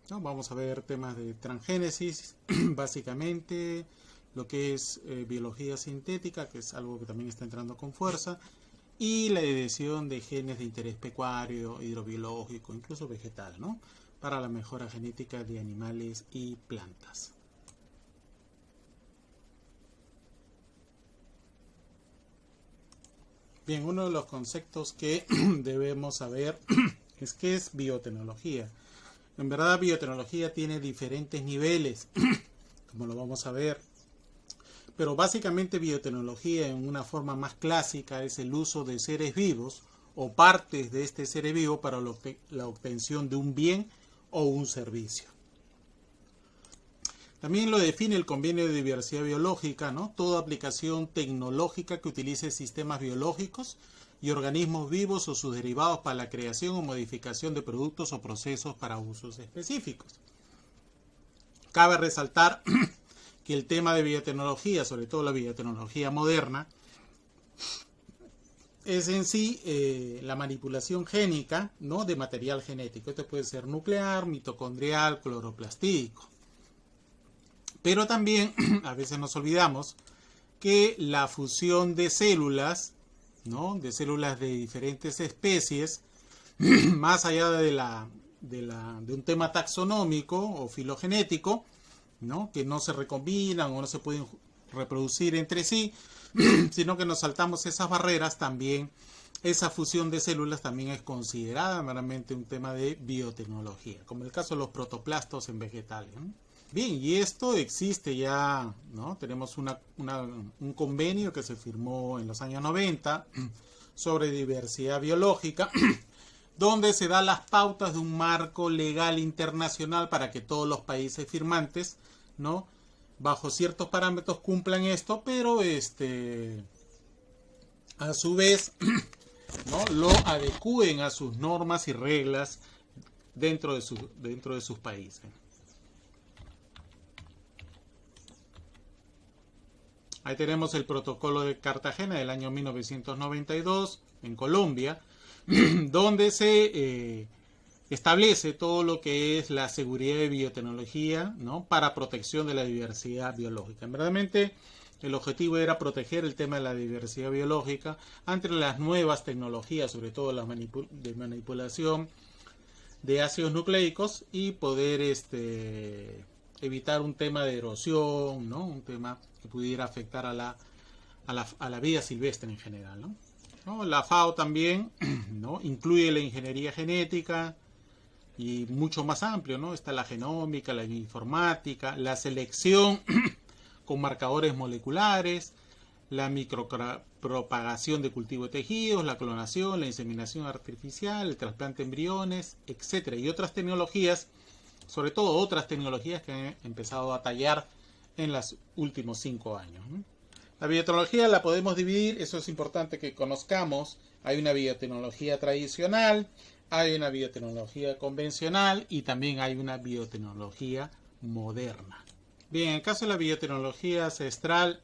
¿no? Vamos a ver temas de transgénesis, básicamente, lo que es biología sintética, que es algo que también está entrando con fuerza, y la edición de genes de interés pecuario, hidrobiológico, incluso vegetal, ¿no? Para la mejora genética de animales y plantas. Bien, uno de los conceptos que debemos saber es qué es biotecnología. En verdad, biotecnología tiene diferentes niveles, como lo vamos a ver. Pero básicamente biotecnología en una forma más clásica es el uso de seres vivos o partes de este ser vivo para la obtención de un bien o un servicio. También lo define el Convenio de Diversidad Biológica, ¿no? Toda aplicación tecnológica que utilice sistemas biológicos y organismos vivos o sus derivados para la creación o modificación de productos o procesos para usos específicos. Cabe resaltar que el tema de biotecnología, sobre todo la biotecnología moderna, es en sí la manipulación génica, ¿no? De material genético. Esto puede ser nuclear, mitocondrial, cloroplastídico. Pero también a veces nos olvidamos que la fusión de células, ¿no? De células de diferentes especies, más allá de un tema taxonómico o filogenético, ¿no? Que no se recombinan o no se pueden reproducir entre sí, sino que nos saltamos esas barreras, también esa fusión de células también es considerada meramente un tema de biotecnología, como el caso de los protoplastos en vegetales, ¿no? Bien, y esto existe ya, ¿no? Tenemos un convenio que se firmó en los años 90 sobre diversidad biológica, donde se dan las pautas de un marco legal internacional para que todos los países firmantes, ¿no? Bajo ciertos parámetros cumplan esto, pero a su vez, ¿no? Lo adecúen a sus normas y reglas dentro de sus países. Ahí tenemos el protocolo de Cartagena del año 1992 en Colombia, donde se establece todo lo que es la seguridad de biotecnología, ¿no? Para protección de la diversidad biológica. Verdaderamente el objetivo era proteger el tema de la diversidad biológica ante las nuevas tecnologías, sobre todo la de manipulación de ácidos nucleicos, y poder evitar un tema de erosión, ¿no? Un tema que pudiera afectar a la vida silvestre en general, ¿no? ¿No? La FAO también, ¿no? Incluye la ingeniería genética y mucho más amplio, ¿no? Está la genómica, la bioinformática, la selección con marcadores moleculares, la micropropagación de cultivo de tejidos, la clonación, la inseminación artificial, el trasplante de embriones, etcétera, y otras tecnologías, sobre todo otras tecnologías que han empezado a tallar en los últimos 5 años, ¿no? La biotecnología la podemos dividir, eso es importante que conozcamos. Hay una biotecnología tradicional, hay una biotecnología convencional y también hay una biotecnología moderna. Bien, en el caso de la biotecnología ancestral,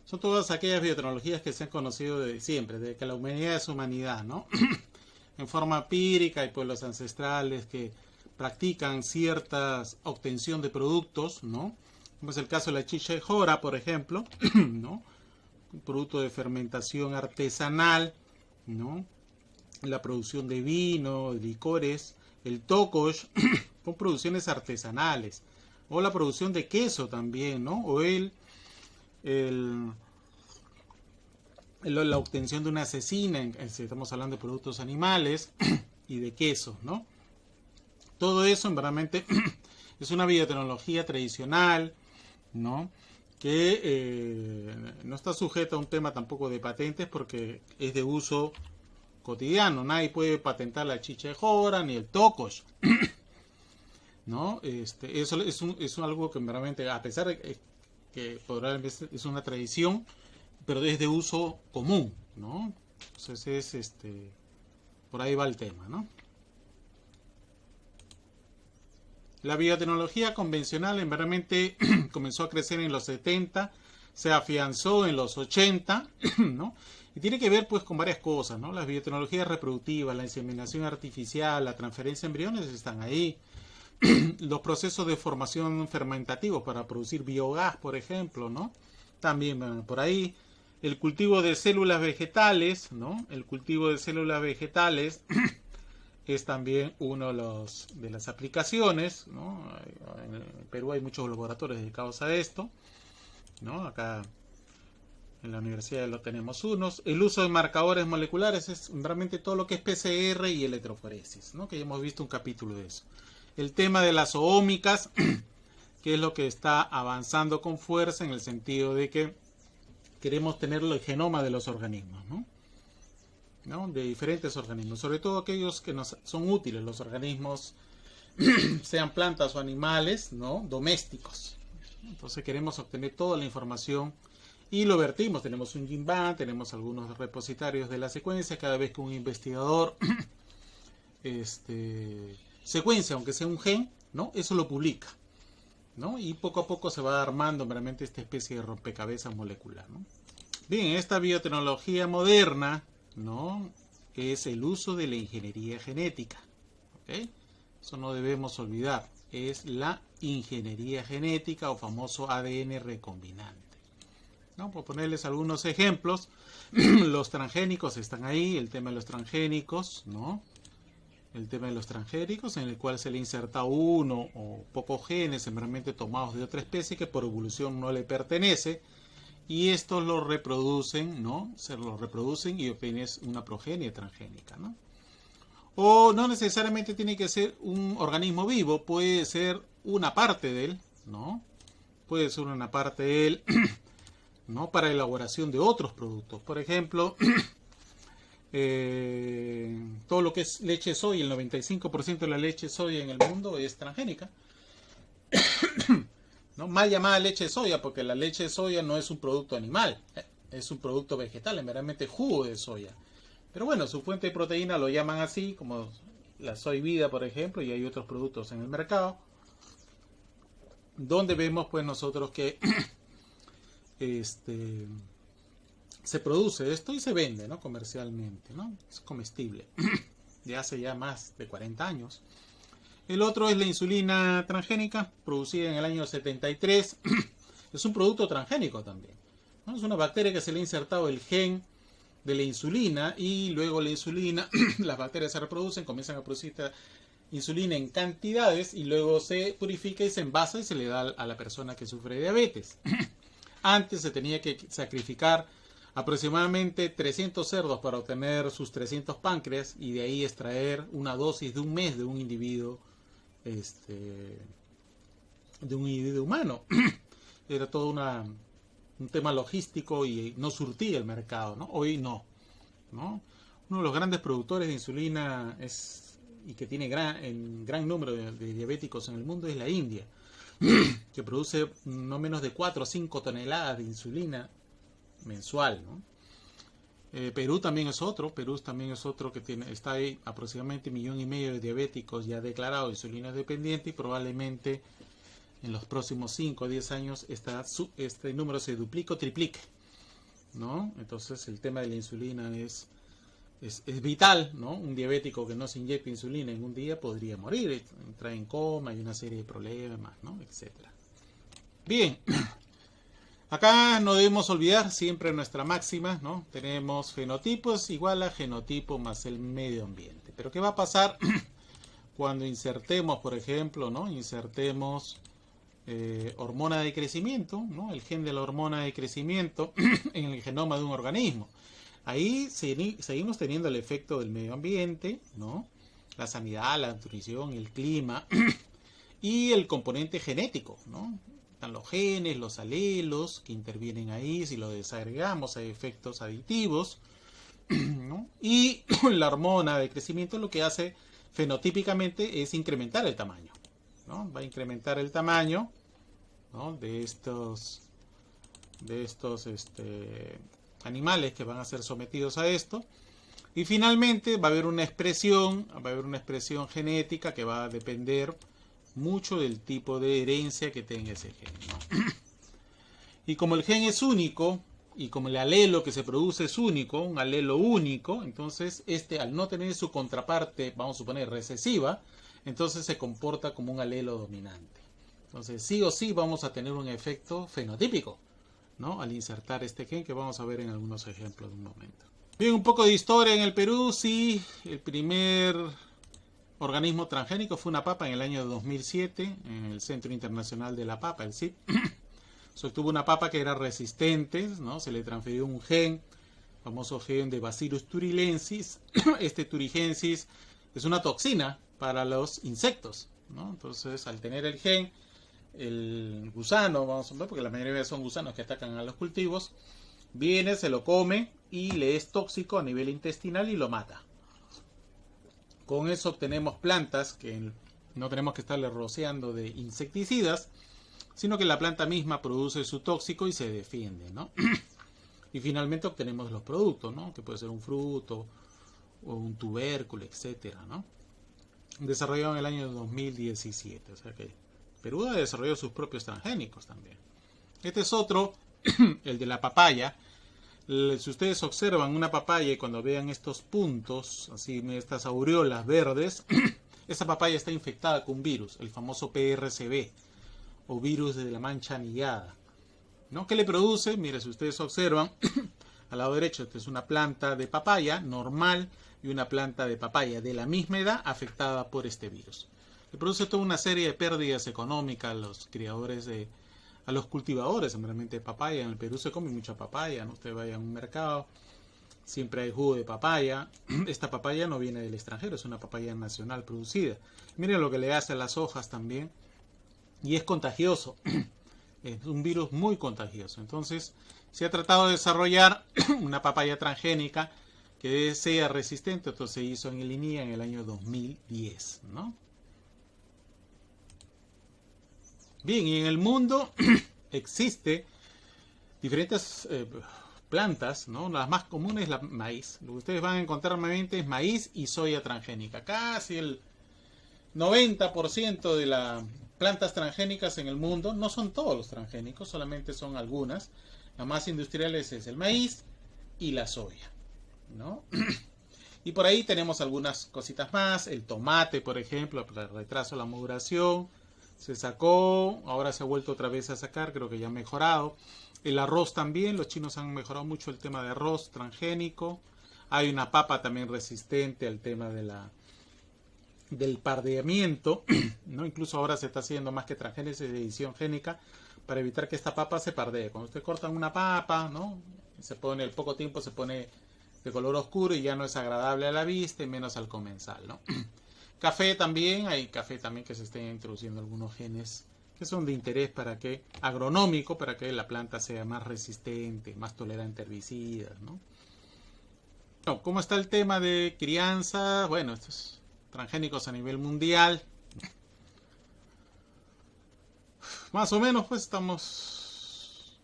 son todas aquellas biotecnologías que se han conocido desde siempre, desde que la humanidad es humanidad, ¿no? En forma empírica hay pueblos ancestrales que practican cierta obtención de productos, ¿no? Como es el caso de la chicha de jora, por ejemplo, ¿no? Un producto de fermentación artesanal, ¿no? La producción de vino, de licores, el tocosh, son producciones artesanales, o la producción de queso también, ¿no? O la obtención de una cecina, si estamos hablando de productos animales, y de queso, ¿no? Todo eso, realmente, es una biotecnología tradicional, ¿no? Que no está sujeta a un tema tampoco de patentes porque es de uso cotidiano. Nadie puede patentar la chicha de jora ni el tocosh, ¿no? Eso es algo que realmente, a pesar de que probablemente es una tradición, pero es de uso común, ¿no? Entonces por ahí va el tema, ¿no? La biotecnología convencional realmente comenzó a crecer en los 70, se afianzó en los 80, ¿no? Y tiene que ver pues con varias cosas, ¿no? Las biotecnologías reproductivas, la inseminación artificial, la transferencia de embriones están ahí. Los procesos de formación fermentativos para producir biogás, por ejemplo, ¿no? También van por ahí. El cultivo de células vegetales, ¿no? El cultivo de células vegetales es también uno de las aplicaciones, ¿no? En Perú hay muchos laboratorios dedicados a esto, ¿no? Acá en la universidad lo tenemos unos. El uso de marcadores moleculares es realmente todo lo que es PCR y electroforesis, ¿no? Que ya hemos visto un capítulo de eso. El tema de las zoómicas, que es lo que está avanzando con fuerza en el sentido de que queremos tener el genoma de los organismos, ¿no? De diferentes organismos, sobre todo aquellos que nos son útiles, los organismos, sean plantas o animales, ¿no? Domésticos. Entonces queremos obtener toda la información y lo vertimos. Tenemos un GenBank, tenemos algunos repositorios de la secuencia. Cada vez que un investigador secuencia, aunque sea un gen, ¿no? Eso lo publica, ¿no? Y poco a poco se va armando realmente esta especie de rompecabezas molecular, ¿no? Bien, esta biotecnología moderna, ¿no? Es el uso de la ingeniería genética, ¿ok? Eso no debemos olvidar, es la ingeniería genética o famoso ADN recombinante, ¿no? Por ponerles algunos ejemplos, los transgénicos están ahí, el tema de los transgénicos, ¿no? El tema de los transgénicos, en el cual se le inserta uno o pocos genes simplemente tomados de otra especie que por evolución no le pertenece, y estos los reproducen, ¿no? Se los reproducen y obtienes una progenie transgénica, ¿no? O no necesariamente tiene que ser un organismo vivo, puede ser una parte de él, ¿no? Puede ser una parte de él, ¿no? Para elaboración de otros productos. Por ejemplo, todo lo que es leche soya, el 95% de la leche soya en el mundo es transgénica, ¿no? Mal llamada leche de soya, porque la leche de soya no es un producto animal, es un producto vegetal, es meramente jugo de soya. Pero bueno, su fuente de proteína lo llaman así, como la soy vida, por ejemplo, y hay otros productos en el mercado, donde vemos pues nosotros que se produce esto y se vende, ¿no? Comercialmente, ¿no? Es comestible, de hace ya más de 40 años. El otro es la insulina transgénica, producida en el año 73. Es un producto transgénico también, ¿no? Es una bacteria que se le ha insertado el gen de la insulina y luego la insulina, las bacterias se reproducen, comienzan a producir esta insulina en cantidades y luego se purifica y se envasa y se le da a la persona que sufre de diabetes. Antes se tenía que sacrificar aproximadamente 300 cerdos para obtener sus 300 páncreas y de ahí extraer una dosis de un mes de un individuo humano. Era todo un tema logístico y no surtía el mercado, ¿no? Hoy no, ¿no? Uno de los grandes productores de insulina y que tiene gran número de diabéticos en el mundo es la India, que produce no menos de 4 o 5 toneladas de insulina mensual, ¿no? Perú también es otro que está ahí aproximadamente 1,5 millones de diabéticos ya declarados de insulina dependiente y probablemente en los próximos 5 o 10 años este número se duplique o triplique, ¿no? Entonces el tema de la insulina es vital, ¿no? Un diabético que no se inyecta insulina en un día podría morir, entrar en coma, hay una serie de problemas, ¿no? Etcétera. Bien. Acá no debemos olvidar siempre nuestra máxima, ¿no? Tenemos fenotipos igual a genotipo más el medio ambiente. Pero ¿qué va a pasar cuando insertemos, por ejemplo, ¿no? Insertemos hormona de crecimiento, ¿no? El gen de la hormona de crecimiento en el genoma de un organismo. Ahí seguimos teniendo el efecto del medio ambiente, ¿no? La sanidad, la nutrición, el clima y el componente genético, ¿no? Están los genes, los alelos que intervienen ahí, si lo desagregamos hay efectos aditivos, ¿no? Y la hormona de crecimiento lo que hace fenotípicamente es incrementar el tamaño, ¿no? Va a incrementar el tamaño, ¿no? de estos animales que van a ser sometidos a esto. Y finalmente va a haber una expresión genética que va a depender mucho del tipo de herencia que tenga ese gen, ¿no? Y como el gen es único, y como el alelo que se produce es único, un alelo único, entonces este al no tener su contraparte, vamos a suponer recesiva, entonces se comporta como un alelo dominante. Entonces sí o sí vamos a tener un efecto fenotípico, ¿no? Al insertar este gen, que vamos a ver en algunos ejemplos de un momento. Bien, un poco de historia en el Perú. Sí, el primer organismo transgénico fue una papa en el año 2007 en el Centro Internacional de la Papa, el CIP. Se obtuvo una papa que era resistente, ¿no? Se le transfirió un gen, famoso gen de Bacillus thuringiensis. Este thuringiensis es una toxina para los insectos, ¿no? Entonces, al tener el gen, el gusano, vamos a ver, porque la mayoría son gusanos que atacan a los cultivos, viene, se lo come y le es tóxico a nivel intestinal y lo mata. Con eso obtenemos plantas que no tenemos que estarle rociando de insecticidas, sino que la planta misma produce su tóxico y se defiende, ¿no? Y finalmente obtenemos los productos, ¿no? Que puede ser un fruto o un tubérculo, etcétera, ¿no? Desarrollado en el año 2017, o sea que Perú ha desarrollado sus propios transgénicos también. Este es otro, el de la papaya. Si ustedes observan una papaya y cuando vean estos puntos, así estas aureolas verdes, esa papaya está infectada con un virus, el famoso PRCB, o virus de la mancha anillada, ¿no? ¿Qué le produce? Mire, si ustedes observan, al lado derecho, esta es una planta de papaya normal y una planta de papaya de la misma edad afectada por este virus. Le produce toda una serie de pérdidas económicas a los criadores a los cultivadores, realmente de papaya. En el Perú se come mucha papaya, ¿no? Usted vaya a un mercado, siempre hay jugo de papaya. Esta papaya no viene del extranjero, es una papaya nacional producida. Miren lo que le hace a las hojas también. Y es contagioso, es un virus muy contagioso. Entonces se ha tratado de desarrollar una papaya transgénica que sea resistente. Esto se hizo en el INIA en el año 2010, ¿no? Bien, y en el mundo existe diferentes plantas, ¿no? Las más comunes es la maíz. Lo que ustedes van a encontrar normalmente es maíz y soya transgénica. Casi el 90% de las plantas transgénicas en el mundo, no son todos los transgénicos, solamente son algunas. Las más industriales es el maíz y la soya, ¿no? Y por ahí tenemos algunas cositas más. El tomate, por ejemplo, el retraso de la maduración, se sacó, ahora se ha vuelto otra vez a sacar, creo que ya ha mejorado. El arroz también, los chinos han mejorado mucho el tema de arroz transgénico. Hay una papa también resistente al tema del pardeamiento, ¿no? Incluso ahora se está haciendo más que transgénesis de edición génica para evitar que esta papa se pardee. Cuando usted corta una papa, ¿no? Se pone, al poco tiempo se pone de color oscuro y ya no es agradable a la vista y menos al comensal, ¿no? Café también, hay café también que se estén introduciendo algunos genes que son de interés agronómico, para que la planta sea más resistente, más tolerante a herbicidas, ¿no? Bueno, ¿cómo está el tema de crianza? Bueno, estos transgénicos a nivel mundial, más o menos, pues estamos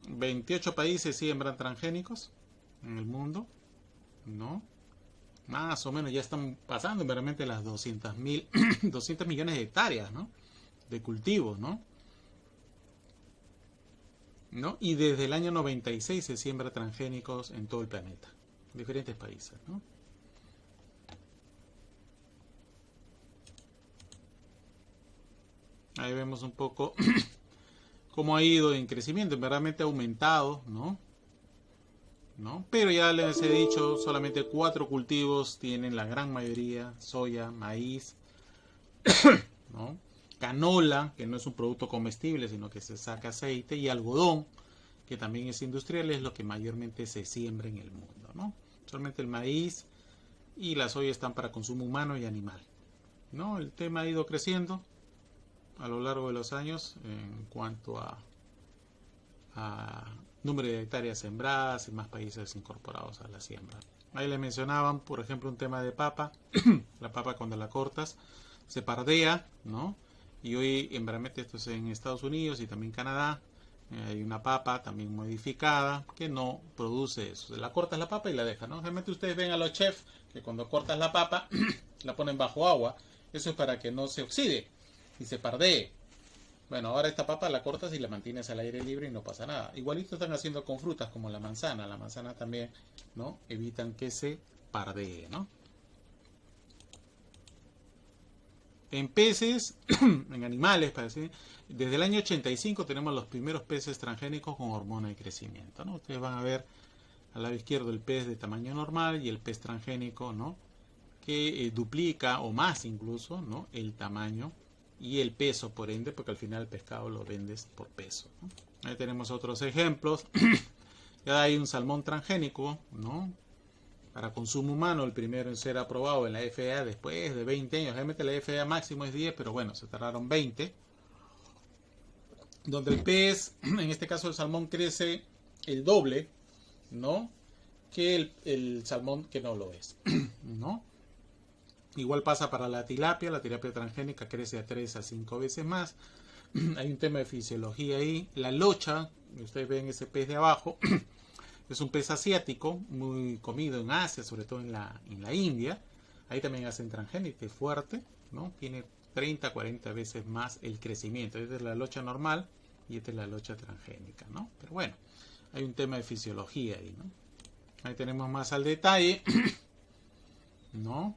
28 países siembran transgénicos en el mundo, ¿no? Más o menos ya están pasando realmente las 200 millones de hectáreas, ¿no? De cultivos, ¿no? Y desde el año 96 se siembra transgénicos en todo el planeta, en diferentes países, ¿no? Ahí vemos un poco cómo ha ido en crecimiento, verdaderamente ha aumentado, ¿no? Pero ya les he dicho, solamente 4 cultivos tienen la gran mayoría: soya, maíz, ¿no? Canola, que no es un producto comestible, sino que se saca aceite, y algodón, que también es industrial, es lo que mayormente se siembra en el mundo, ¿no? Solamente el maíz y la soya están para consumo humano y animal, ¿no? El tema ha ido creciendo a lo largo de los años en cuanto a número de hectáreas sembradas y más países incorporados a la siembra. Ahí le mencionaban, por ejemplo, un tema de papa. La papa, cuando la cortas, se pardea, ¿no? Y hoy, realmente, esto es en Estados Unidos y también Canadá, hay una papa también modificada que no produce eso. La cortas la papa y la dejas, ¿no? Realmente ustedes ven a los chefs que cuando cortas la papa la ponen bajo agua. Eso es para que no se oxide y se pardee, Bueno, ahora esta papa la cortas y la mantienes al aire libre y no pasa nada. Igualito están haciendo con frutas como la manzana. La manzana también, ¿no? Evitan que se pardee, ¿no? En peces, en animales, para decir, desde el año 85 tenemos los primeros peces transgénicos con hormona de crecimiento, ¿no? Ustedes van a ver al lado izquierdo el pez de tamaño normal y el pez transgénico, ¿no? Que duplica o más incluso, ¿no? El tamaño y el peso, por ende, porque al final el pescado lo vendes por peso, ¿no? Ahí tenemos otros ejemplos. Ya hay un salmón transgénico, ¿no? Para consumo humano, el primero en ser aprobado en la FDA después de 20 años. Realmente la FDA máximo es 10, pero bueno, se tardaron 20. Donde el pez, en este caso el salmón, crece el doble, ¿no? Que el salmón que no lo es, ¿no? Igual pasa para la tilapia transgénica crece a 3 a 5 veces más. Hay un tema de fisiología ahí. La locha, ustedes ven ese pez de abajo, es un pez asiático, muy comido en Asia, sobre todo en la India. Ahí también hacen transgénica, es fuerte, ¿no? Tiene 30, 40 veces más el crecimiento. Esta es la locha normal y esta es la locha transgénica, ¿no? Pero bueno, hay un tema de fisiología ahí, ¿no? Ahí tenemos más al detalle, ¿no?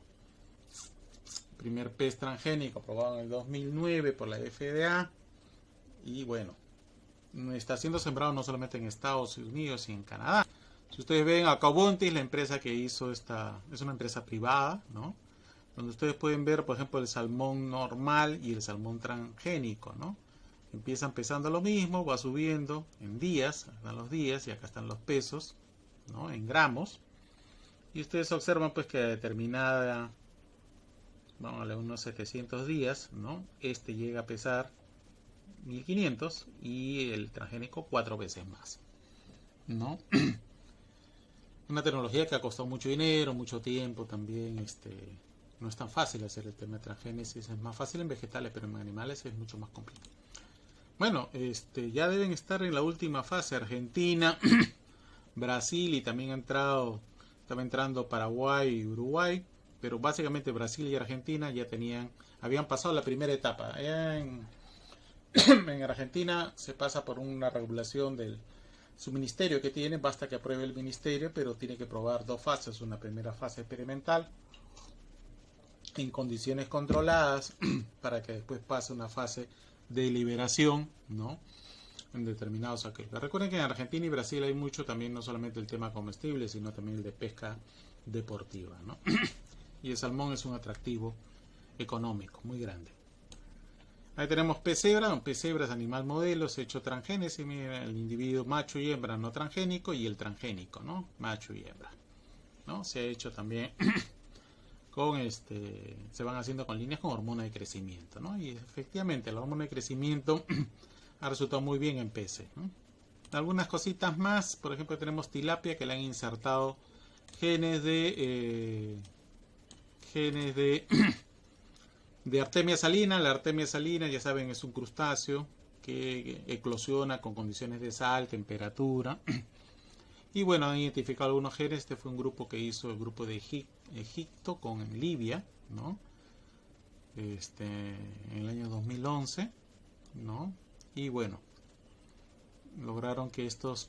Primer pez transgénico aprobado en el 2009 por la FDA. Y bueno, está siendo sembrado no solamente en Estados Unidos y en Canadá. Si ustedes ven, Acabontis, la empresa que hizo esta, es una empresa privada, ¿no? Donde ustedes pueden ver, por ejemplo, el salmón normal y el salmón transgénico, ¿no? Empiezan pesando lo mismo, va subiendo en días, están los días y acá están los pesos, ¿no? En gramos. Y ustedes observan pues que a determinada, vamos a darle unos 700 días, ¿no? Este llega a pesar 1500 y el transgénico 4 veces más, ¿no? Una tecnología que ha costado mucho dinero, mucho tiempo también, no es tan fácil hacer el tema de transgénesis, es más fácil en vegetales, pero en animales es mucho más complicado. Bueno, ya deben estar en la última fase Argentina, Brasil, y también estaba entrando Paraguay y Uruguay, pero básicamente Brasil y Argentina ya habían pasado la primera etapa. Allá en Argentina se pasa por una regulación del su ministerio que tiene, basta que apruebe el ministerio, pero tiene que probar 2 fases, una primera fase experimental en condiciones controladas para que después pase una fase de liberación, ¿no? En determinados aquellos. Recuerden que en Argentina y Brasil hay mucho también, no solamente el tema comestible, sino también el de pesca deportiva, ¿no? Y el salmón es un atractivo económico muy grande. Ahí tenemos pez cebra. Un pez cebra es animal modelo, se ha hecho transgénesis, miren, el individuo macho y hembra no transgénico y el transgénico, ¿no? Macho y hembra, ¿no? Se ha hecho también con se van haciendo con líneas con hormona de crecimiento, ¿no? Y efectivamente la hormona de crecimiento ha resultado muy bien en peces, ¿no? Algunas cositas más, por ejemplo tenemos tilapia que le han insertado genes de Artemia salina. La Artemia salina, ya saben, es un crustáceo que eclosiona con condiciones de sal, temperatura. Y bueno, han identificado algunos genes. Este fue un grupo que hizo el grupo de Egipto con Libia, ¿no? En el año 2011, ¿no? Y bueno, lograron que estas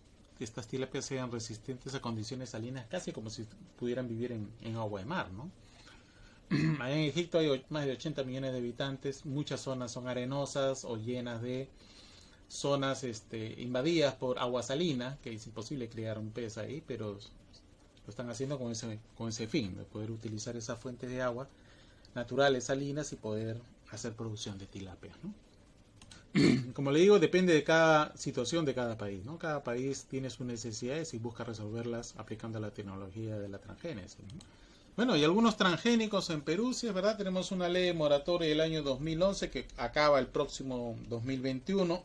tilapias sean resistentes a condiciones salinas, casi como si pudieran vivir en agua de mar, ¿no? Allá en Egipto hay más de 80 millones de habitantes, muchas zonas son arenosas o llenas de zonas invadidas por agua salina, que es imposible criar un pez ahí, pero lo están haciendo con ese fin, de poder utilizar esas fuentes de agua naturales, salinas, y poder hacer producción de tilapia, ¿no? Como le digo, depende de cada situación de cada país, ¿no? Cada país tiene sus necesidades y busca resolverlas aplicando la tecnología de la transgénesis, ¿no? Bueno, y algunos transgénicos en Perú, sí es verdad, tenemos una ley de moratoria del año 2011 que acaba el próximo 2021.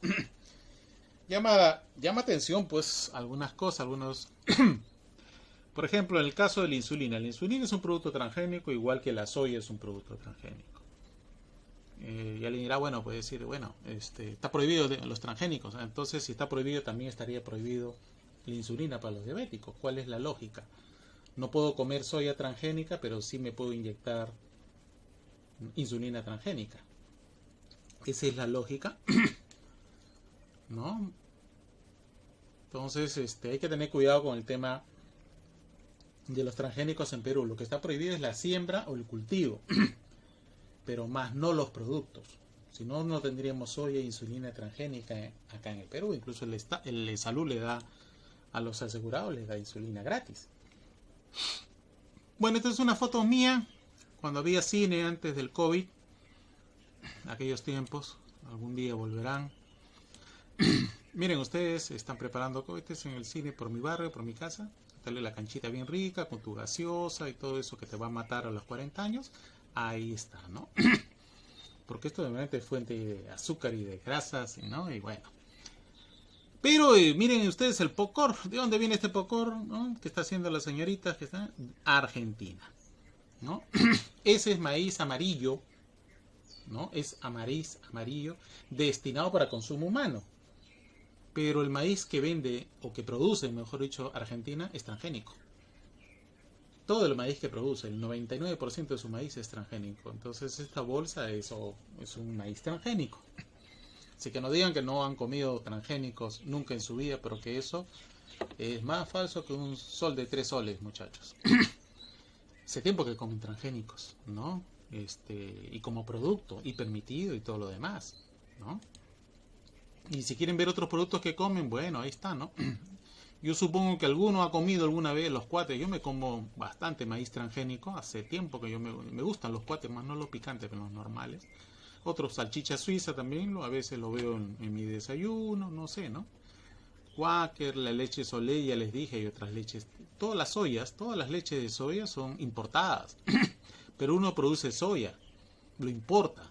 Llama atención pues algunas cosas, por ejemplo, en el caso de la insulina es un producto transgénico igual que la soya es un producto transgénico. Y alguien dirá, bueno, puede decir, bueno, está prohibido los transgénicos, entonces si está prohibido también estaría prohibido la insulina para los diabéticos. ¿Cuál es la lógica? No puedo comer soya transgénica, pero sí me puedo inyectar insulina transgénica. Esa es la lógica. ¿no? Entonces, hay que tener cuidado con el tema de los transgénicos en Perú. Lo que está prohibido es la siembra o el cultivo, pero más no los productos. Si no, no tendríamos soya e insulina transgénica acá en el Perú. Incluso el Salud le da a los asegurados, les da insulina gratis. Bueno, esta es una foto mía cuando había cine antes del COVID. Aquellos tiempos, algún día volverán. Miren, ustedes están preparando cohetes en el cine por mi barrio, por mi casa. Dale la canchita bien rica, con tu gaseosa y todo eso que te va a matar a los 40 años. Ahí está, ¿no? Porque esto realmente es fuente de azúcar y de grasas, ¿no? Y bueno. Pero miren ustedes el popcorn. ¿De dónde viene este popcorn, ¿no? Que está haciendo la señorita? Que está Argentina, ¿no? Ese es maíz amarillo, ¿no? Es maíz amarillo destinado para consumo humano. Pero el maíz que vende, o que produce, mejor dicho, Argentina, es transgénico. Todo el maíz que produce, el 99% de su maíz es transgénico. Entonces esta bolsa es un maíz transgénico. Así que no digan que no han comido transgénicos nunca en su vida, pero que eso es más falso que un sol de 3 soles, muchachos. Hace tiempo que comen transgénicos, ¿no? Y como producto, y permitido y todo lo demás, ¿no? Y si quieren ver otros productos que comen, bueno, ahí está, ¿no? Yo supongo que alguno ha comido alguna vez los cuates. Yo me como bastante maíz transgénico. Hace tiempo que me gustan los cuates, más no los picantes, pero los normales. Otros salchicha suiza también, a veces lo veo en mi desayuno, no sé, ¿no? Quaker, la leche Soleil, ya les dije, hay otras leches. Todas las leches de soya son importadas. Pero uno produce soya, lo importa.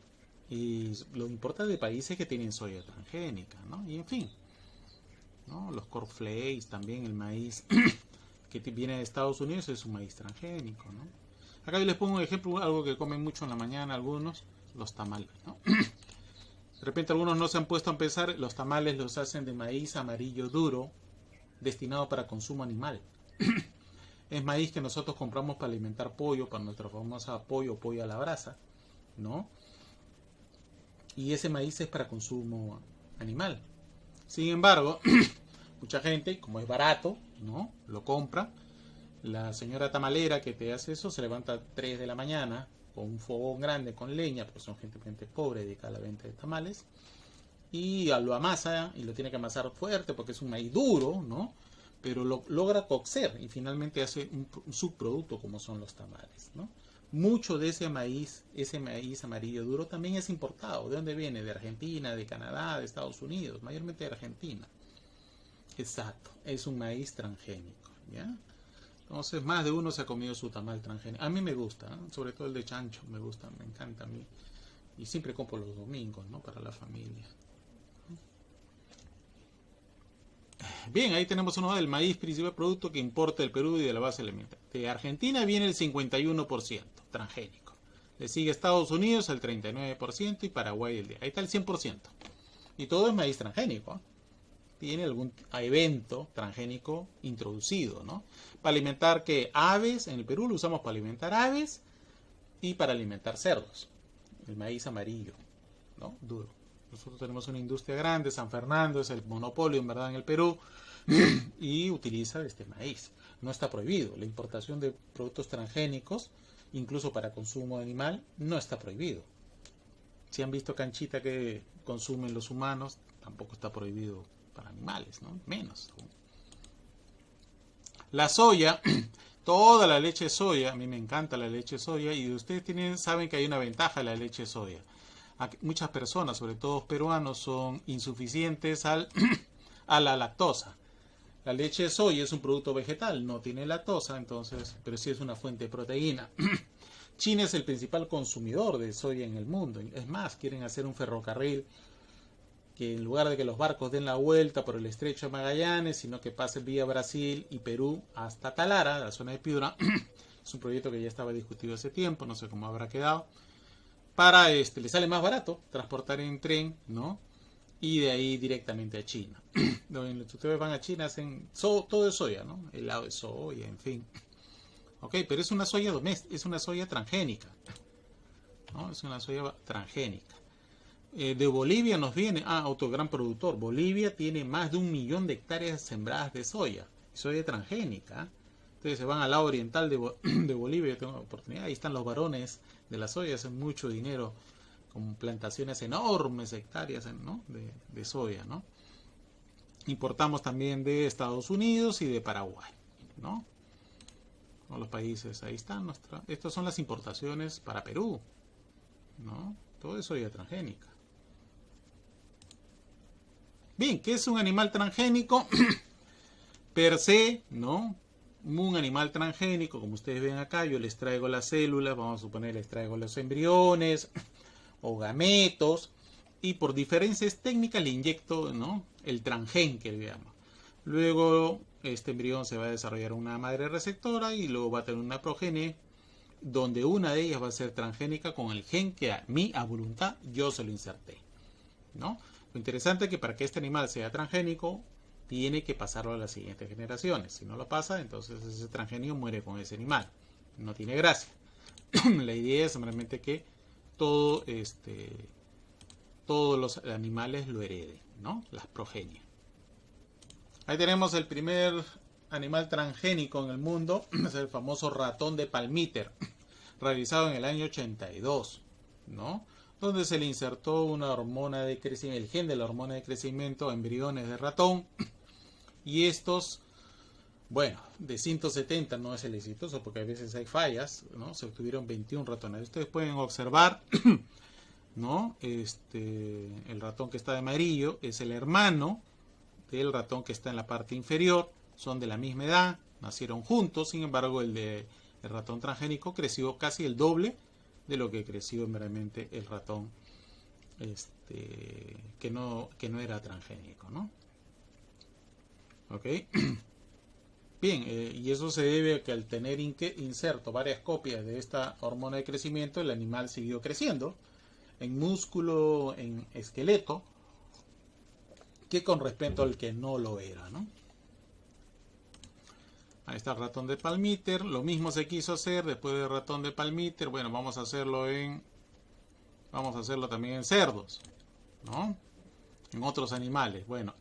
Y lo importa de países que tienen soya transgénica, ¿no? Y en fin, ¿no? Los cornflakes, también el maíz que viene de Estados Unidos es un maíz transgénico, ¿no? Acá yo les pongo un ejemplo, algo que comen mucho en la mañana algunos, los tamales, ¿no? De repente algunos no se han puesto a pensar, los tamales los hacen de maíz amarillo duro, destinado para consumo animal. Es maíz que nosotros compramos para alimentar pollo, para nuestra famosa pollo a la brasa, ¿no? Y ese maíz es para consumo animal. Sin embargo, mucha gente, como es barato, ¿no? Lo compra. La señora tamalera que te hace eso se levanta a 3 de la mañana con un fogón grande con leña, porque son gente pobre dedicada a la venta de tamales, y lo amasa y lo tiene que amasar fuerte porque es un maíz duro, ¿no? Pero lo logra cocer y finalmente hace un subproducto como son los tamales, ¿no? Mucho de ese maíz amarillo duro también es importado. ¿De dónde viene? De Argentina, de Canadá, de Estados Unidos, mayormente de Argentina. Exacto, es un maíz transgénico, ¿ya? Entonces más de uno se ha comido su tamal transgénico. A mí me gusta, ¿no? Sobre todo el de chancho, me gusta, me encanta a mí. Y siempre compro los domingos, ¿no? Para la familia. Bien, ahí tenemos uno del maíz, principal producto que importa el Perú y de la base alimentaria. De Argentina viene el 51% transgénico. Le sigue Estados Unidos el 39% y Paraguay el 10%. Ahí está el 100%. Y todo es maíz transgénico, ¿eh? Tiene algún evento transgénico introducido, ¿no? Para alimentar que aves, en el Perú lo usamos para alimentar aves y para alimentar cerdos. El maíz amarillo, ¿no? Duro. Nosotros tenemos una industria grande, San Fernando es el monopolio en verdad en el Perú y utiliza este maíz. No está prohibido. La importación de productos transgénicos, incluso para consumo animal, no está prohibido. Si han visto canchita que consumen los humanos, tampoco está prohibido para animales, ¿no? Menos. La soya, toda la leche de soya, a mí me encanta la leche de soya y ustedes saben que hay una ventaja de la leche de soya. Muchas personas, sobre todo peruanos, son insuficientes a la lactosa. La leche de soya es un producto vegetal, no tiene lactosa, entonces, pero sí es una fuente de proteína. China es el principal consumidor de soya en el mundo. Es más, quieren hacer un ferrocarril que en lugar de que los barcos den la vuelta por el estrecho de Magallanes, sino que pase vía Brasil y Perú hasta Talara, la zona de Piura. Es un proyecto que ya estaba discutido hace tiempo, no sé cómo habrá quedado. Para le sale más barato transportar en tren, ¿no? Y de ahí directamente a China. Donde ustedes van a China hacen todo de soya, ¿no? Helado de soya, en fin. Ok, pero es una soya doméstica, es una soya transgénica, ¿no? Es una soya transgénica. De Bolivia nos viene, otro gran productor. Bolivia tiene más de 1 millón de hectáreas sembradas de soya transgénica. Ustedes se van al lado oriental de Bolivia, yo tengo oportunidad, ahí están los varones de la soya, hacen mucho dinero con plantaciones enormes, hectáreas, ¿no? de soya, ¿no? Importamos también de Estados Unidos y de Paraguay, ¿no? Los países, ahí están estas son las importaciones para Perú, ¿no? Todo eso es transgénica. Bien, ¿qué es un animal transgénico? Per se, ¿no? Un animal transgénico, como ustedes ven acá, yo les traigo las células, vamos a suponer les traigo los embriones o gametos, y por diferencias técnicas le inyecto, ¿no? El transgen que le llamo. Luego este embrión se va a desarrollar una madre receptora y luego va a tener una progenie donde una de ellas va a ser transgénica con el gen que a voluntad yo se lo inserté, ¿no? Lo interesante es que para que este animal sea transgénico tiene que pasarlo a las siguientes generaciones. Si no lo pasa, entonces ese transgenio muere con ese animal. No tiene gracia. La idea es simplemente que todos los animales lo hereden, ¿no? Las progenies. Ahí tenemos el primer animal transgénico en el mundo, es el famoso ratón de Palmiter, realizado en el año 82, ¿no? Donde se le insertó una hormona de crecimiento, el gen de la hormona de crecimiento a embriones de ratón, y estos, bueno, de 170 no es el exitoso porque a veces hay fallas, ¿no? Se obtuvieron 21 ratones. Ustedes pueden observar, ¿no? El ratón que está de amarillo es el hermano del ratón que está en la parte inferior, son de la misma edad, nacieron juntos, sin embargo el ratón transgénico creció casi el doble de lo que creció meramente el ratón que no era transgénico, ¿no? ¿Ok? Bien, y eso se debe a que al tener inserto varias copias de esta hormona de crecimiento, el animal siguió creciendo en músculo, en esqueleto, que con respecto al que no lo era, ¿no? Ahí está el ratón de Palmiter. Lo mismo se quiso hacer después del ratón de Palmiter. Bueno, vamos a hacerlo también en cerdos, ¿no? En otros animales. Bueno,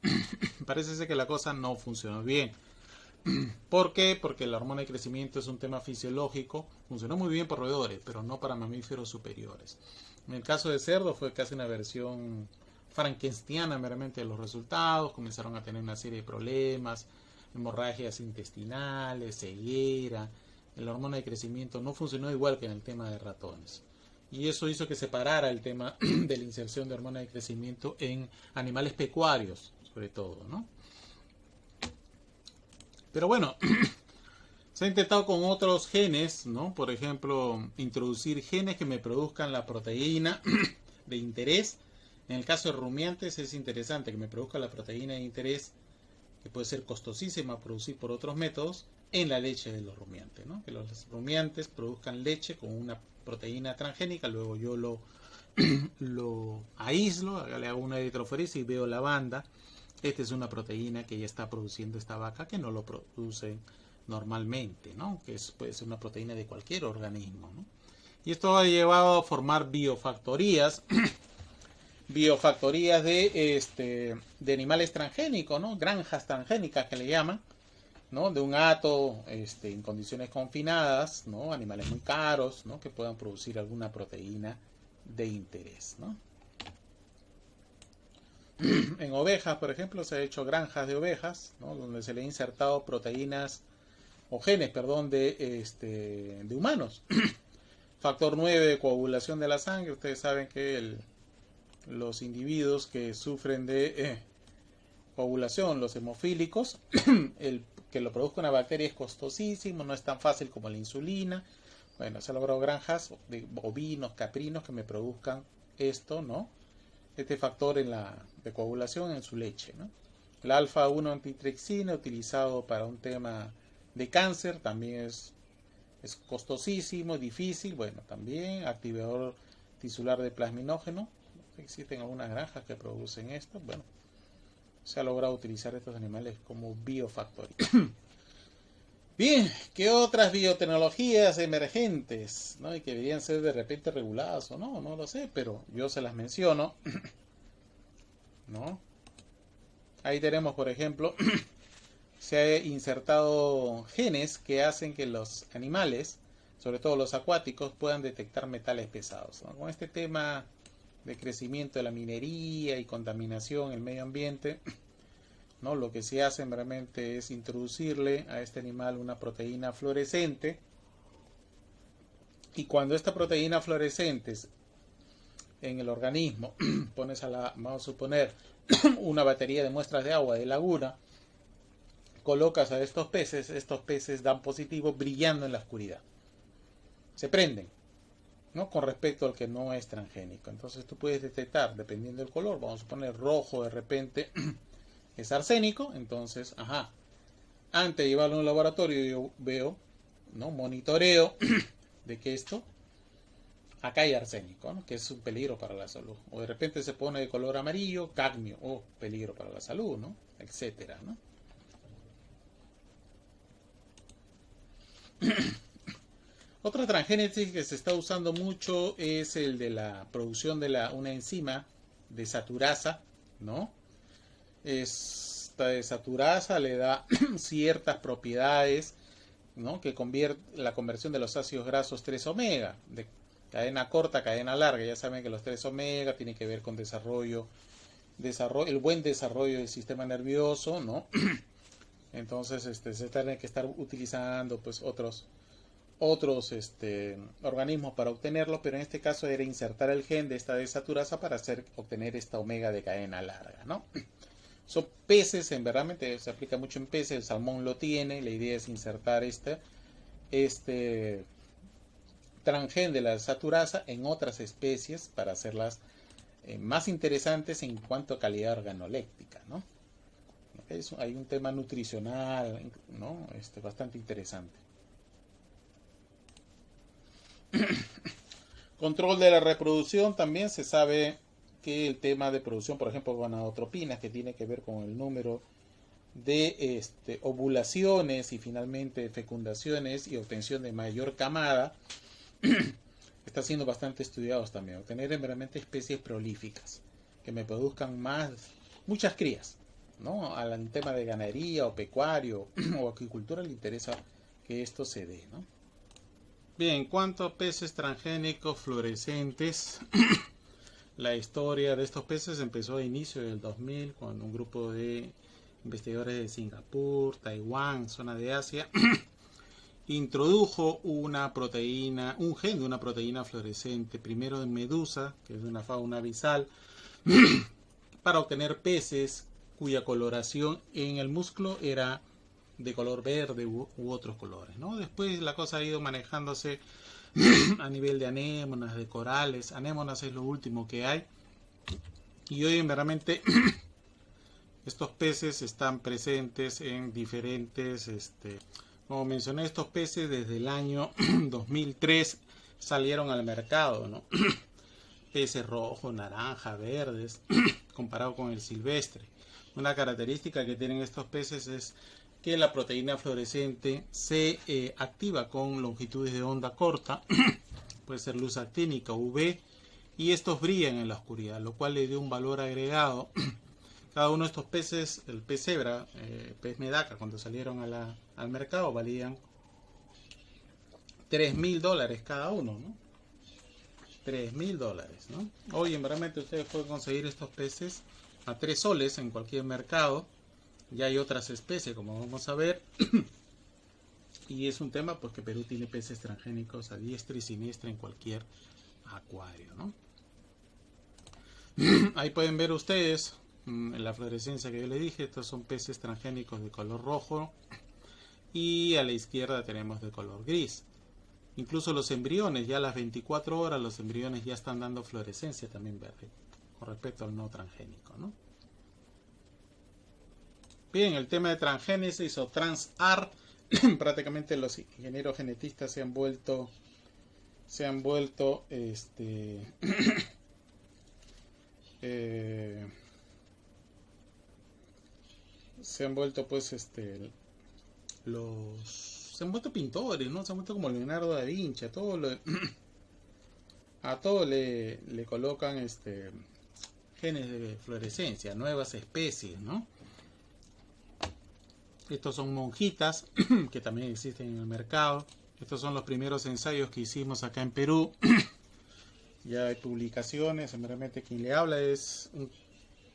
parece ser que la cosa no funcionó bien. ¿Por qué? Porque la hormona de crecimiento es un tema fisiológico. Funcionó muy bien para roedores, pero no para mamíferos superiores. En el caso de cerdo fue casi una versión frankensteiniana meramente de los resultados. Comenzaron a tener una serie de problemas, hemorragias intestinales, ceguera. La hormona de crecimiento no funcionó igual que en el tema de ratones. Y eso hizo que se parara el tema de la inserción de hormona de crecimiento en animales pecuarios, sobre todo, ¿no? Pero bueno, se ha intentado con otros genes, ¿no? Por ejemplo, introducir genes que me produzcan la proteína de interés. En el caso de rumiantes es interesante que me produzca la proteína de interés, que puede ser costosísima producir por otros métodos, en la leche de los rumiantes, ¿no? Que los rumiantes produzcan leche con una proteína transgénica, luego yo lo aíslo, le hago una eritroforesis y veo la banda. Esta es una proteína que ya está produciendo esta vaca que no lo produce normalmente, ¿no? Que puede ser una proteína de cualquier organismo, ¿no? Y esto ha llevado a formar biofactorías, biofactorías de animales transgénicos, ¿no? Granjas transgénicas que le llaman, ¿no? De un hato en condiciones confinadas, ¿no? Animales muy caros, ¿no? Que puedan producir alguna proteína de interés, ¿no? En ovejas, por ejemplo, se ha hecho granjas de ovejas, ¿no? Donde se le ha insertado proteínas o genes, perdón, de humanos. Factor 9 de coagulación de la sangre. Ustedes saben que los individuos que sufren de coagulación, los hemofílicos, el que lo produzca una bacteria es costosísimo, no es tan fácil como la insulina. Bueno, se han logrado granjas de bovinos, caprinos que me produzcan esto, ¿no? Este factor de coagulación en su leche, ¿no? El alfa-1 antitrexina utilizado para un tema de cáncer también es costosísimo, difícil. Bueno, también activador tisular de plasminógeno. Existen algunas granjas que producen esto. Bueno, se ha logrado utilizar estos animales como biofactores. Bien, ¿qué otras biotecnologías emergentes, ¿no? Y que deberían ser de repente reguladas o no, no lo sé, pero yo se las menciono, ¿no? Ahí tenemos, por ejemplo, se ha insertado genes que hacen que los animales, sobre todo los acuáticos, puedan detectar metales pesados, ¿no? Con este tema de crecimiento de la minería y contaminación en el medio ambiente, ¿no? Lo que se hace realmente es introducirle a este animal una proteína fluorescente, y cuando esta proteína fluorescente en el organismo pones vamos a suponer, una batería de muestras de agua de laguna, colocas a estos peces dan positivo brillando en la oscuridad. Se prenden, ¿no? Con respecto al que no es transgénico. Entonces tú puedes detectar, dependiendo del color, vamos a suponer rojo de repente es arsénico, entonces, ajá, antes de llevarlo a un laboratorio yo veo, ¿no? Monitoreo de que acá hay arsénico, ¿no? Que es un peligro para la salud. O de repente se pone de color amarillo, cadmio, peligro para la salud, ¿no? Etcétera, ¿no? Otra transgénesis que se está usando mucho es el de la producción de una enzima desaturasa, ¿no? Esta desaturasa le da ciertas propiedades, ¿no? Que convierte la conversión de los ácidos grasos 3 omega, de cadena corta a cadena larga. Ya saben que los 3 omega tienen que ver con el buen desarrollo del sistema nervioso, ¿no? Entonces se tiene que estar utilizando pues otros organismos para obtenerlo, pero en este caso era insertar el gen de esta desaturasa para obtener esta omega de cadena larga, ¿no? Son peces, en verdad se aplica mucho en peces, el salmón lo tiene, la idea es insertar este transgen de la desaturasa en otras especies para hacerlas más interesantes en cuanto a calidad organoléctica, ¿no? Hay un tema nutricional, ¿no? Bastante interesante. Control de la reproducción también se sabe que el tema de producción, por ejemplo, gonadotropinas, que tiene que ver con el número de ovulaciones y finalmente fecundaciones y obtención de mayor camada, está siendo bastante estudiados también. Obtener realmente especies prolíficas que me produzcan muchas crías, ¿no? Al tema de ganadería o pecuario o acuicultura le interesa que esto se dé, ¿no? Bien, en cuanto a peces transgénicos fluorescentes, la historia de estos peces empezó a inicio del 2000 con un grupo de investigadores de Singapur, Taiwán, zona de Asia, introdujo un gen de una proteína fluorescente, primero en medusa, que es de una fauna abisal, para obtener peces cuya coloración en el músculo era de color verde u otros colores, ¿no? Después la cosa ha ido manejándose a nivel de anémonas, de corales. Anémonas es lo último que hay. Y hoy realmente estos peces están presentes en diferentes, como mencioné, estos peces desde el año 2003 salieron al mercado, ¿no? Peces rojos, naranja, verdes, comparado con el silvestre. Una característica que tienen estos peces es que la proteína fluorescente se activa con longitudes de onda corta, puede ser luz actínica UV, y estos brillan en la oscuridad, lo cual le dio un valor agregado. Cada uno de estos peces, el pez cebra, pez medaca, cuando salieron al mercado valían $3.000 cada uno, ¿no? $3.000, ¿no? Hoy en realmente ustedes pueden conseguir estos peces a 3 soles en cualquier mercado. Ya hay otras especies, como vamos a ver. Y es un tema porque Perú tiene peces transgénicos a diestra y siniestra en cualquier acuario, ¿no? Ahí pueden ver ustedes la fluorescencia que yo les dije. Estos son peces transgénicos de color rojo. Y a la izquierda tenemos de color gris. Incluso los embriones, ya a las 24 horas, los embriones ya están dando fluorescencia también verde, con respecto al no transgénico, ¿no? Bien, el tema de transgénesis o transar, prácticamente los ingenieros genetistas se han vuelto se han vuelto pues los se han vuelto pintores, ¿no? Se han vuelto como Leonardo da Vinci, a todo le colocan genes de fluorescencia, nuevas especies, ¿no? Estos son monjitas que también existen en el mercado. Estos son los primeros ensayos que hicimos acá en Perú. Ya hay publicaciones, simplemente quien le habla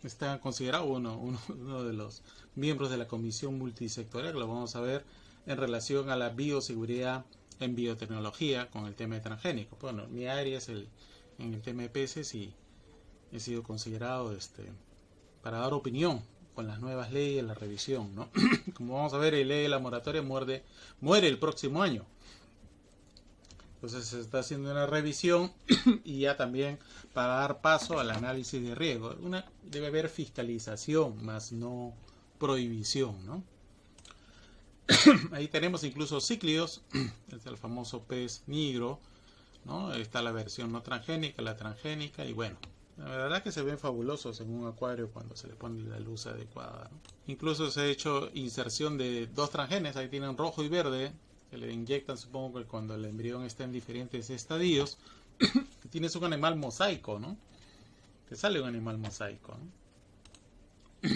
está considerado uno de los miembros de la comisión multisectorial, que lo vamos a ver en relación a la bioseguridad en biotecnología con el tema de transgénicos. Bueno, mi área es en el tema de peces y he sido considerado para dar opinión con las nuevas leyes, la revisión, ¿no? Como vamos a ver, la ley de la moratoria muere el próximo año. Entonces se está haciendo una revisión y ya también para dar paso al análisis de riesgo. Debe haber fiscalización, más no prohibición, ¿no? Ahí tenemos incluso cíclidos, el famoso pez negro, ¿no? Está la versión no transgénica, la transgénica, y bueno, la verdad que se ven fabulosos en un acuario cuando se le pone la luz adecuada, ¿no? Incluso se ha hecho inserción de dos transgenes, ahí tienen rojo y verde, que le inyectan, supongo que cuando el embrión está en diferentes estadios, que tienes un animal mosaico, ¿no? Te sale un animal mosaico, ¿no?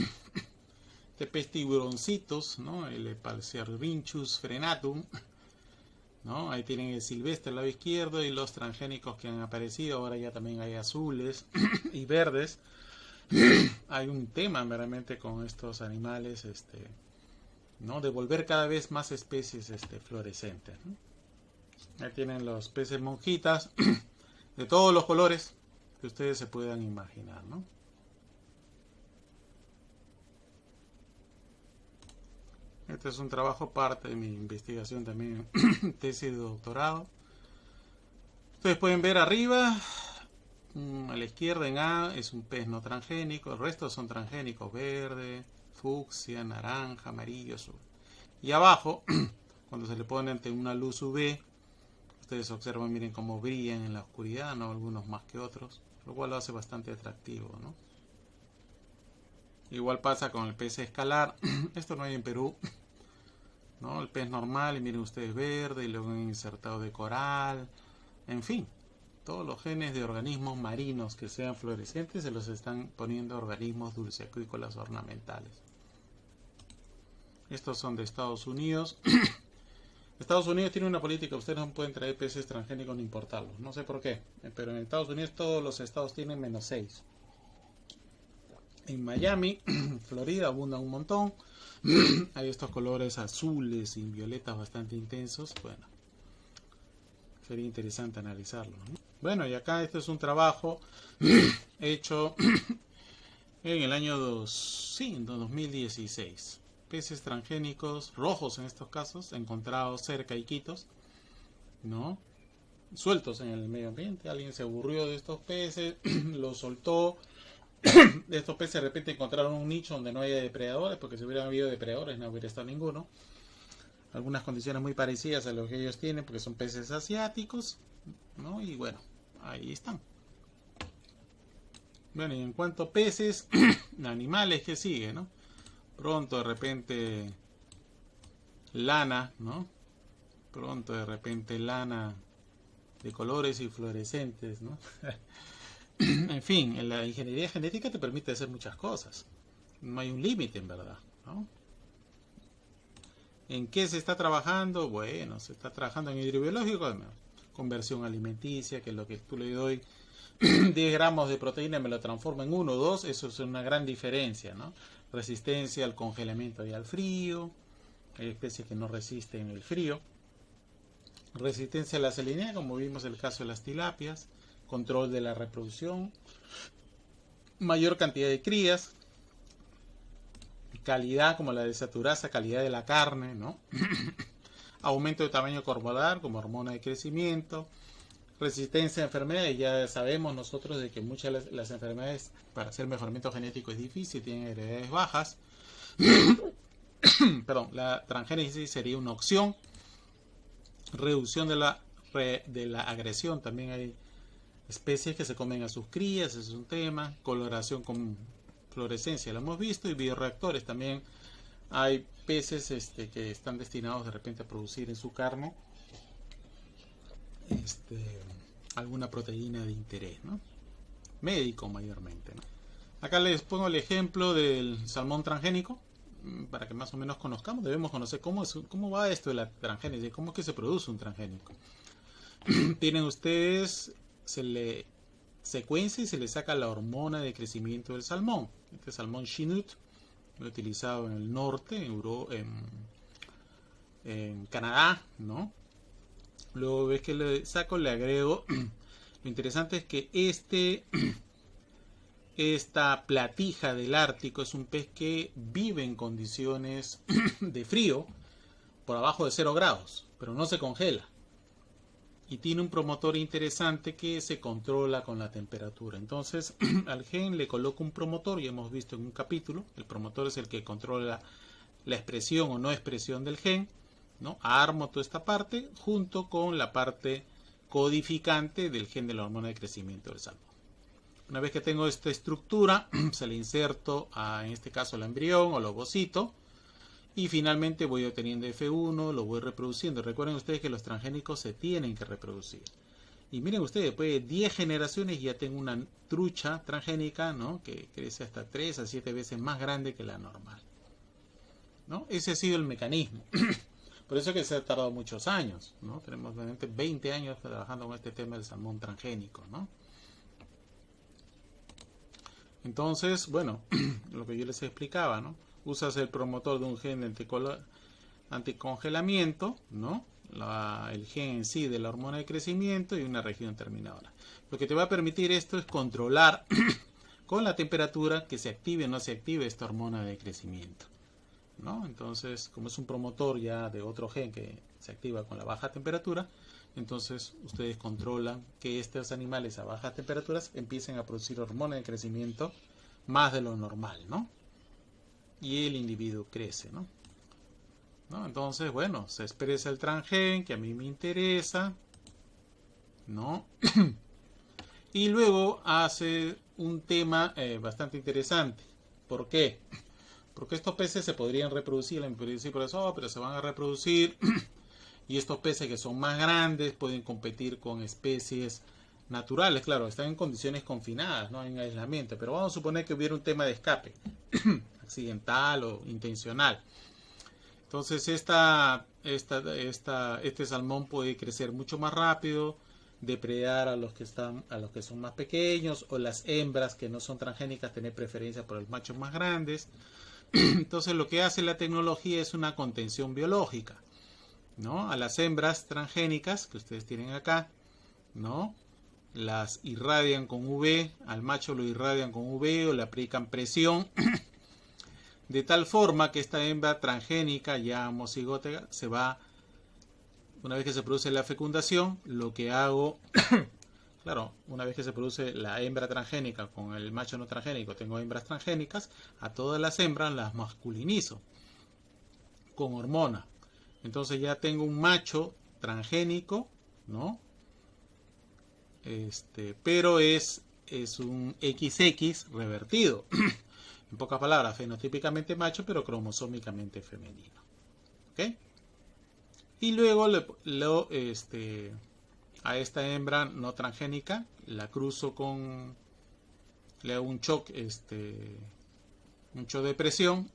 De pez tiburoncitos, ¿no? El Epalcervinchus frenatum, ¿no? Ahí tienen el silvestre al lado izquierdo y los transgénicos que han aparecido. Ahora ya también hay azules y verdes. Hay un tema realmente con estos animales, ¿no? De volver cada vez más especies fluorescentes, ¿no? Ahí tienen los peces monjitas de todos los colores que ustedes se puedan imaginar, ¿no? Este es un trabajo parte de mi investigación también, tesis de doctorado. Ustedes pueden ver arriba, a la izquierda en A es un pez no transgénico, el resto son transgénicos, verde, fucsia, naranja, amarillo, azul. Y abajo, cuando se le pone ante una luz UV, ustedes observan, miren cómo brillan en la oscuridad, ¿no? Algunos más que otros, lo cual lo hace bastante atractivo, ¿no? Igual pasa con el pez escalar. Esto no hay en Perú, ¿no? El pez normal, y miren ustedes verde, y luego han insertado de coral, en fin, todos los genes de organismos marinos que sean fluorescentes se los están poniendo a organismos dulceacuícolas ornamentales. Estos son de Estados Unidos. Estados Unidos tiene una política, ustedes no pueden traer peces transgénicos ni importarlos, no sé por qué, pero en Estados Unidos todos los estados tienen -6. En Miami, Florida, abundan un montón. Hay estos colores azules y violetas bastante intensos. Bueno, sería interesante analizarlo, ¿no? Bueno, y acá este es un trabajo hecho en el año 2016. Peces transgénicos, rojos en estos casos, encontrados cerca de Iquitos, ¿no? Sueltos en el medio ambiente. Alguien se aburrió de estos peces, los soltó. De estos peces de repente encontraron un nicho donde no haya depredadores, porque si hubieran habido depredadores no hubiera estado ninguno. Algunas condiciones muy parecidas a lo que ellos tienen, porque son peces asiáticos, ¿no? Y bueno, ahí están. Bueno, y en cuanto a peces, animales, ¿qué sigue, no? Pronto de repente lana, ¿no? Pronto de repente lana de colores y fluorescentes, ¿no? En fin, la ingeniería genética te permite hacer muchas cosas. No hay un límite, en verdad, ¿no? ¿En qué se está trabajando? Bueno, se está trabajando en hidrobiológico, conversión alimenticia, que es lo que tú le doy 10 gramos de proteína me lo transforma en 1 o 2, eso es una gran diferencia, ¿no? Resistencia al congelamiento y al frío, hay especies que no resisten el frío. Resistencia a la salinidad, como vimos en el caso de las tilapias. Control de la reproducción, mayor cantidad de crías, calidad como la desaturasa, calidad de la carne, ¿no? Aumento de tamaño corporal como hormona de crecimiento, resistencia a enfermedades. Ya sabemos nosotros de que muchas de las enfermedades para hacer mejoramiento genético es difícil, tienen heredades bajas. Perdón, la transgénesis sería una opción. Reducción de la agresión, también hay especies que se comen a sus crías, ese es un tema. Coloración con fluorescencia, lo hemos visto, y bioreactores también hay peces que están destinados de repente a producir en su carne alguna proteína de interés, ¿no? Médico mayormente, ¿no? Acá les pongo el ejemplo del salmón transgénico, para que más o menos conozcamos. Debemos conocer cómo va esto de la transgénesis, cómo es que se produce un transgénico. Tienen ustedes, se le secuencia y se le saca la hormona de crecimiento del salmón. Este salmón Chinook, lo he utilizado en el norte, en Canadá, ¿no? Luego ves que le saco, le agrego. Lo interesante es que esta platija del Ártico es un pez que vive en condiciones de frío por abajo de 0 grados, pero no se congela. Y tiene un promotor interesante que se controla con la temperatura. Entonces al gen le coloco un promotor, ya hemos visto en un capítulo, el promotor es el que controla la expresión o no expresión del gen, ¿no? Armo toda esta parte junto con la parte codificante del gen de la hormona de crecimiento del salmón. Una vez que tengo esta estructura, se le inserto en este caso el embrión o el ovocito, y finalmente voy obteniendo F1, lo voy reproduciendo. Recuerden ustedes que los transgénicos se tienen que reproducir. Y miren ustedes, después de 10 generaciones ya tengo una trucha transgénica, ¿no? Que crece hasta 3 a 7 veces más grande que la normal, ¿no? Ese ha sido el mecanismo. Por eso es que se ha tardado muchos años, ¿no? Tenemos realmente 20 años trabajando con este tema del salmón transgénico, ¿no? Entonces, bueno, lo que yo les explicaba, ¿no? Usas el promotor de un gen de anticongelamiento, ¿no? El gen en sí de la hormona de crecimiento y una región terminadora. Lo que te va a permitir esto es controlar con la temperatura que se active o no se active esta hormona de crecimiento, ¿no? Entonces, como es un promotor ya de otro gen que se activa con la baja temperatura, entonces ustedes controlan que estos animales a bajas temperaturas empiecen a producir hormona de crecimiento más de lo normal, ¿no? Y el individuo crece, ¿no? Entonces, bueno, se expresa el transgen que a mí me interesa, ¿no? Y luego hace un tema bastante interesante. ¿Por qué? Porque estos peces se podrían reproducir, por eso, pero se van a reproducir. Y estos peces que son más grandes pueden competir con especies naturales. Claro, están en condiciones confinadas, no en aislamiento. Pero vamos a suponer que hubiera un tema de escape, accidental o intencional. Entonces este salmón puede crecer mucho más rápido, depredar a los que son más pequeños, o las hembras que no son transgénicas tener preferencia por los machos más grandes. Entonces lo que hace la tecnología es una contención biológica, ¿no? A las hembras transgénicas que ustedes tienen acá, ¿no? Las irradian con UV, al macho lo irradian con UV o le aplican presión, de tal forma que esta hembra transgénica ya homocigótica se va, una vez que se produce la fecundación, lo que hago, claro, una vez que se produce la hembra transgénica con el macho no transgénico, tengo hembras transgénicas, a todas las hembras las masculinizo con hormona. Entonces ya tengo un macho transgénico, ¿no? Pero es un XX revertido. En pocas palabras, fenotípicamente macho, pero cromosómicamente femenino. ¿Ok? Y luego a esta hembra no transgénica la cruzo le hago un shock de presión,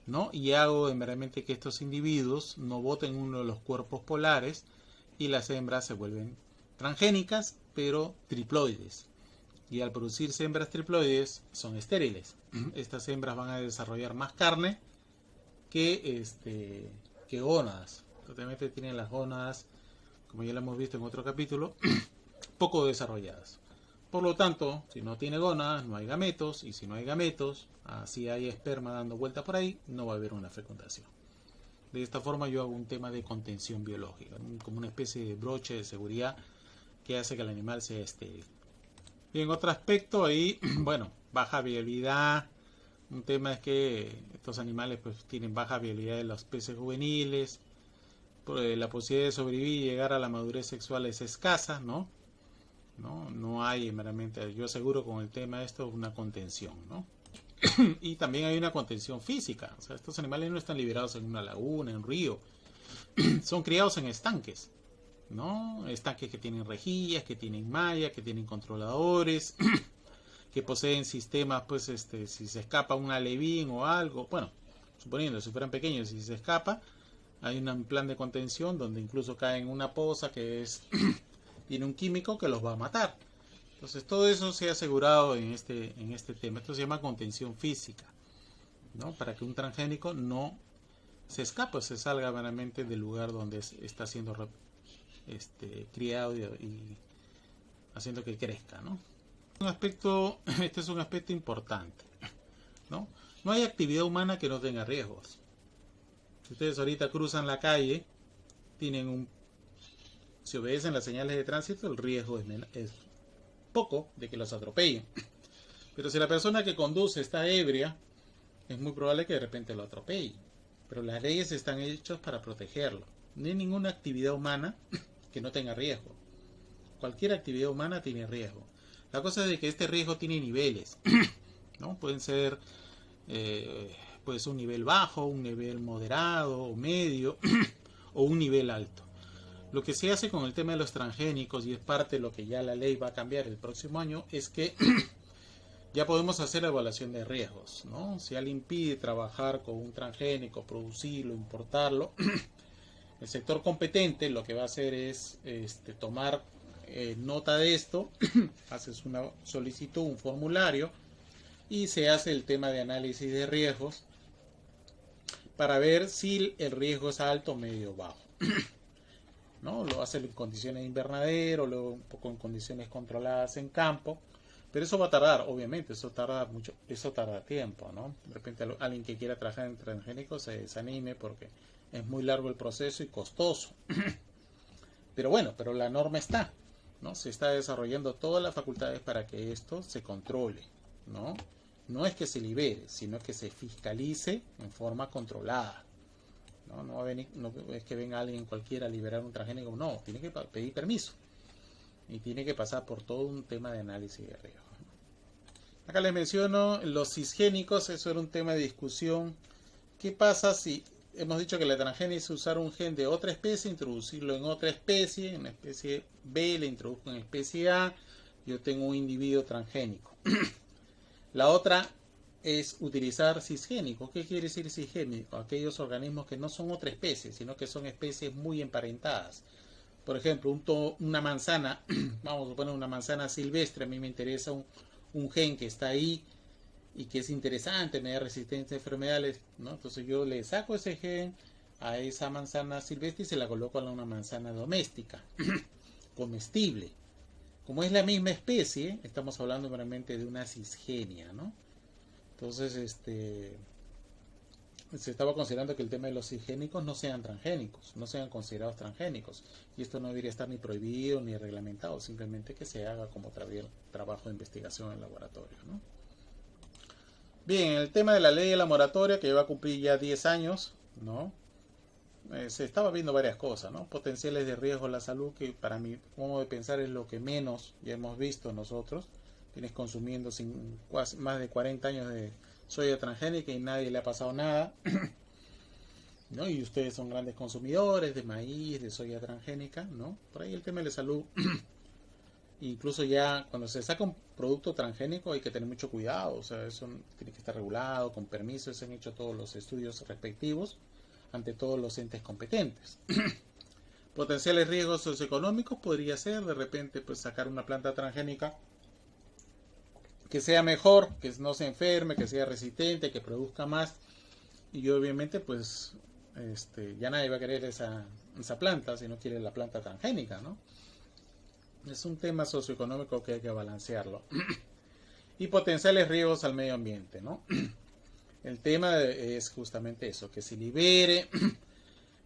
¿no? Y hago realmente que estos individuos no boten uno de los cuerpos polares y las hembras se vuelven transgénicas, pero triploides. Y al producirse hembras triploides son estériles. Estas hembras van a desarrollar más carne que gónadas. Totalmente tienen las gónadas, como ya lo hemos visto en otro capítulo, poco desarrolladas. Por lo tanto, si no tiene gónadas, no hay gametos, y si no hay gametos, si hay esperma dando vuelta por ahí, no va a haber una fecundación. De esta forma yo hago un tema de contención biológica, como una especie de broche de seguridad que hace que el animal sea estéril. Y en otro aspecto ahí, bueno, baja viabilidad. Un tema es que estos animales pues tienen baja viabilidad de los peces juveniles. La posibilidad de sobrevivir y llegar a la madurez sexual es escasa, ¿no? No hay meramente, yo aseguro con el tema de esto una contención, ¿no? Y también hay una contención física. O sea, estos animales no están liberados en una laguna, en un río. Son criados en estanques, ¿no? Estanques que tienen rejillas, que tienen malla, que tienen controladores, que poseen sistemas, pues, si se escapa un alevín o algo, bueno, suponiendo si fueran pequeños, si se escapa, hay un plan de contención donde incluso cae en una poza que tiene un químico que los va a matar. Entonces todo eso se ha asegurado en este tema. Esto se llama contención física, ¿no? Para que un transgénico no se escape, se salga verdaderamente del lugar donde está siendo criado y haciendo que crezca, ¿no? Este es un aspecto importante, ¿no? No hay actividad humana que no tenga riesgos. Si ustedes ahorita cruzan la calle, si obedecen las señales de tránsito, el riesgo es poco de que los atropellen. Pero si la persona que conduce está ebria, es muy probable que de repente lo atropelle. Pero las leyes están hechas para protegerlo. No hay ninguna actividad humana que no tenga riesgo. Cualquier actividad humana tiene riesgo. La cosa es de que este riesgo tiene niveles, ¿no? Pueden ser pues un nivel bajo, un nivel moderado o medio o un nivel alto. Lo que se hace con el tema de los transgénicos, y es parte de lo que ya la ley va a cambiar el próximo año, es que ya podemos hacer evaluación de riesgos, ¿no? Si alguien pide trabajar con un transgénico, producirlo, importarlo, el sector competente lo que va a hacer es tomar nota de esto, haces una solicitud, un formulario, y se hace el tema de análisis de riesgos para ver si el riesgo es alto, medio o bajo. ¿No? Lo hace en condiciones de invernadero, luego un poco en condiciones controladas en campo, pero eso va a tardar, obviamente, eso tarda tiempo, ¿no? De repente alguien que quiera trabajar en transgénicos se desanime porque es muy largo el proceso y costoso. Pero bueno, pero la norma está, ¿no? Se está desarrollando todas las facultades para que esto se controle, ¿no? No es que se libere, sino que se fiscalice en forma controlada. No va a venir, no es que venga alguien cualquiera a liberar un transgénico, no, tiene que pedir permiso y tiene que pasar por todo un tema de análisis de riesgo. Acá les menciono los cisgénicos, eso era un tema de discusión. ¿Qué pasa si hemos dicho que la transgénesis es usar un gen de otra especie, introducirlo en otra especie, en la especie B, le introduzco en la especie A, yo tengo un individuo transgénico? La otra es utilizar cisgénicos. ¿Qué quiere decir cisgénico? Aquellos organismos que no son otra especie, sino que son especies muy emparentadas. Por ejemplo, una manzana, vamos a suponer una manzana silvestre, a mí me interesa un gen que está ahí y que es interesante, me da resistencia a enfermedades, ¿no? Entonces yo le saco ese gen a esa manzana silvestre y se la coloco a una manzana doméstica, comestible. Como es la misma especie, estamos hablando realmente de una cisgenia, ¿no? Entonces, se estaba considerando que el tema de los cisgénicos no sean transgénicos, no sean considerados transgénicos. Y esto no debería estar ni prohibido ni reglamentado, simplemente que se haga como trabajo de investigación en laboratorio, ¿no? Bien, el tema de la ley de la moratoria, que va a cumplir ya 10 años, ¿no? Se estaba viendo varias cosas, ¿no? Potenciales de riesgo a la salud, que para mi modo de pensar es lo que menos ya hemos visto nosotros. Tienes consumiendo más de 40 años de soya transgénica y nadie le ha pasado nada, ¿no? Y ustedes son grandes consumidores de maíz, de soya transgénica, ¿no? Por ahí el tema de la salud, incluso ya cuando se saca un producto transgénico hay que tener mucho cuidado, o sea, eso tiene que estar regulado, con permiso, se han hecho todos los estudios respectivos ante todos los entes competentes. Potenciales riesgos socioeconómicos podría ser de repente pues sacar una planta transgénica que sea mejor, que no se enferme, que sea resistente, que produzca más, y obviamente pues ya nadie va a querer esa planta si no quiere la planta transgénica, ¿no? Es un tema socioeconómico que hay que balancearlo. Y potenciales riesgos al medio ambiente, ¿no? El tema es justamente eso, que se libere,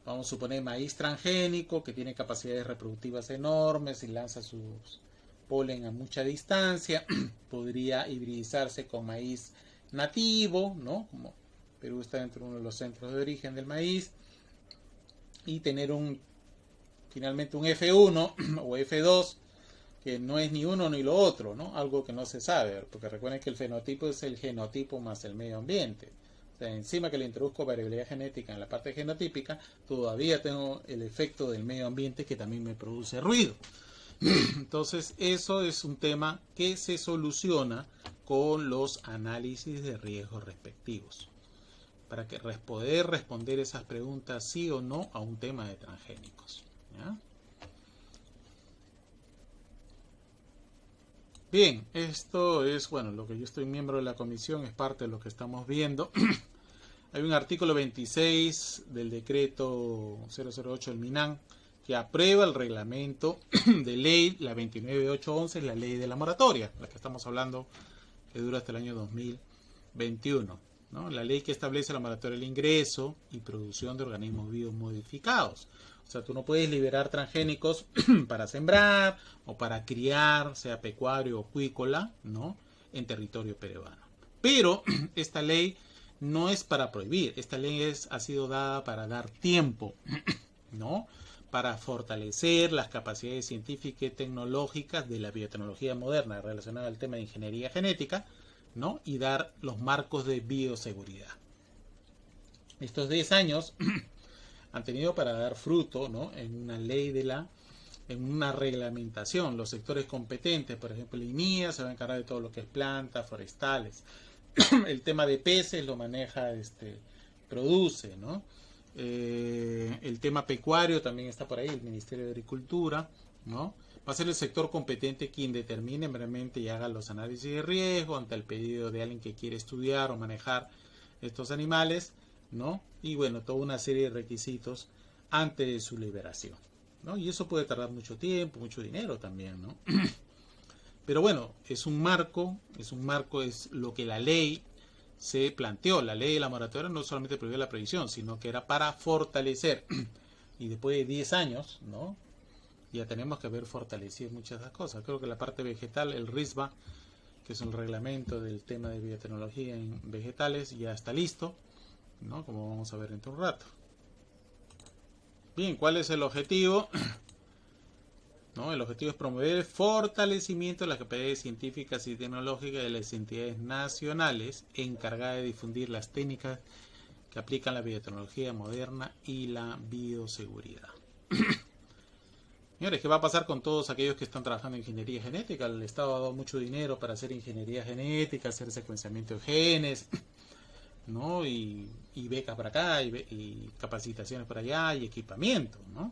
vamos a suponer maíz transgénico, que tiene capacidades reproductivas enormes y lanza sus polen a mucha distancia, podría hibridizarse con maíz nativo, ¿no? Como Perú está dentro de uno de los centros de origen del maíz, y tener finalmente un F1 o F2, que no es ni uno ni lo otro, ¿no? Algo que no se sabe, porque recuerden que el fenotipo es el genotipo más el medio ambiente. O sea, encima que le introduzco variabilidad genética en la parte genotípica, todavía tengo el efecto del medio ambiente que también me produce ruido. Entonces, eso es un tema que se soluciona con los análisis de riesgos respectivos, para que poder responder esas preguntas sí o no a un tema de transgénicos, ¿ya? Bien, esto es, bueno, lo que yo estoy miembro de la comisión, es parte de lo que estamos viendo. Hay un artículo 26 del decreto 008 del MINAN que aprueba el reglamento de ley, la 29811, es la ley de la moratoria, la que estamos hablando, que dura hasta el año 2021, ¿no? La ley que establece la moratoria del ingreso y producción de organismos vivos modificados. O sea, tú no puedes liberar transgénicos para sembrar o para criar, sea pecuario o acuícola, ¿no?, en territorio peruano. Pero esta ley no es para prohibir, esta ley ha sido dada para dar tiempo, ¿no?, para fortalecer las capacidades científicas y tecnológicas de la biotecnología moderna relacionada al tema de ingeniería genética, ¿no?, y dar los marcos de bioseguridad. Estos 10 años han tenido para dar fruto, ¿no?, en una ley en una reglamentación. Los sectores competentes, por ejemplo, el INIA se va a encargar de todo lo que es plantas, forestales. El tema de peces lo maneja Produce, ¿no? El tema pecuario también está por ahí, el Ministerio de Agricultura, ¿no? Va a ser el sector competente quien determine realmente y haga los análisis de riesgo ante el pedido de alguien que quiere estudiar o manejar estos animales, ¿no? Y bueno, toda una serie de requisitos antes de su liberación, ¿no? Y eso puede tardar mucho tiempo, mucho dinero también, ¿no? Pero bueno, es un marco, es lo que la ley se planteó. La ley de la moratoria no solamente prohibió la prohibición, sino que era para fortalecer. Y después de 10 años, ¿no?, ya tenemos que haber fortalecido muchas de las cosas. Creo que la parte vegetal, el RISBA, que es un reglamento del tema de biotecnología en vegetales, ya está listo, ¿no?, como vamos a ver dentro de un rato. Bien, ¿cuál es el objetivo? ¿No? El objetivo es promover el fortalecimiento de las capacidades científicas y tecnológicas de las entidades nacionales encargadas de difundir las técnicas que aplican la biotecnología moderna y la bioseguridad. Señores, ¿qué va a pasar con todos aquellos que están trabajando en ingeniería genética? El Estado ha dado mucho dinero para hacer ingeniería genética, hacer secuenciamiento de genes, ¿no? Y becas para acá, y capacitaciones para allá, y equipamiento, ¿no?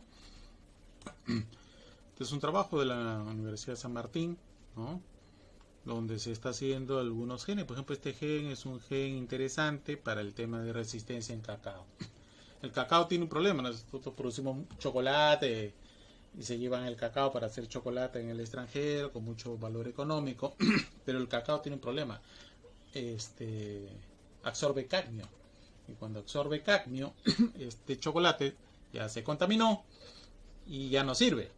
Este es un trabajo de la Universidad de San Martín, ¿no?, donde se está haciendo algunos genes. Por ejemplo, este gen es un gen interesante para el tema de resistencia en cacao. El cacao tiene un problema. Nosotros producimos chocolate y se llevan el cacao para hacer chocolate en el extranjero con mucho valor económico, pero el cacao tiene un problema. Absorbe cadmio. Y cuando absorbe cadmio, este chocolate ya se contaminó y ya no sirve.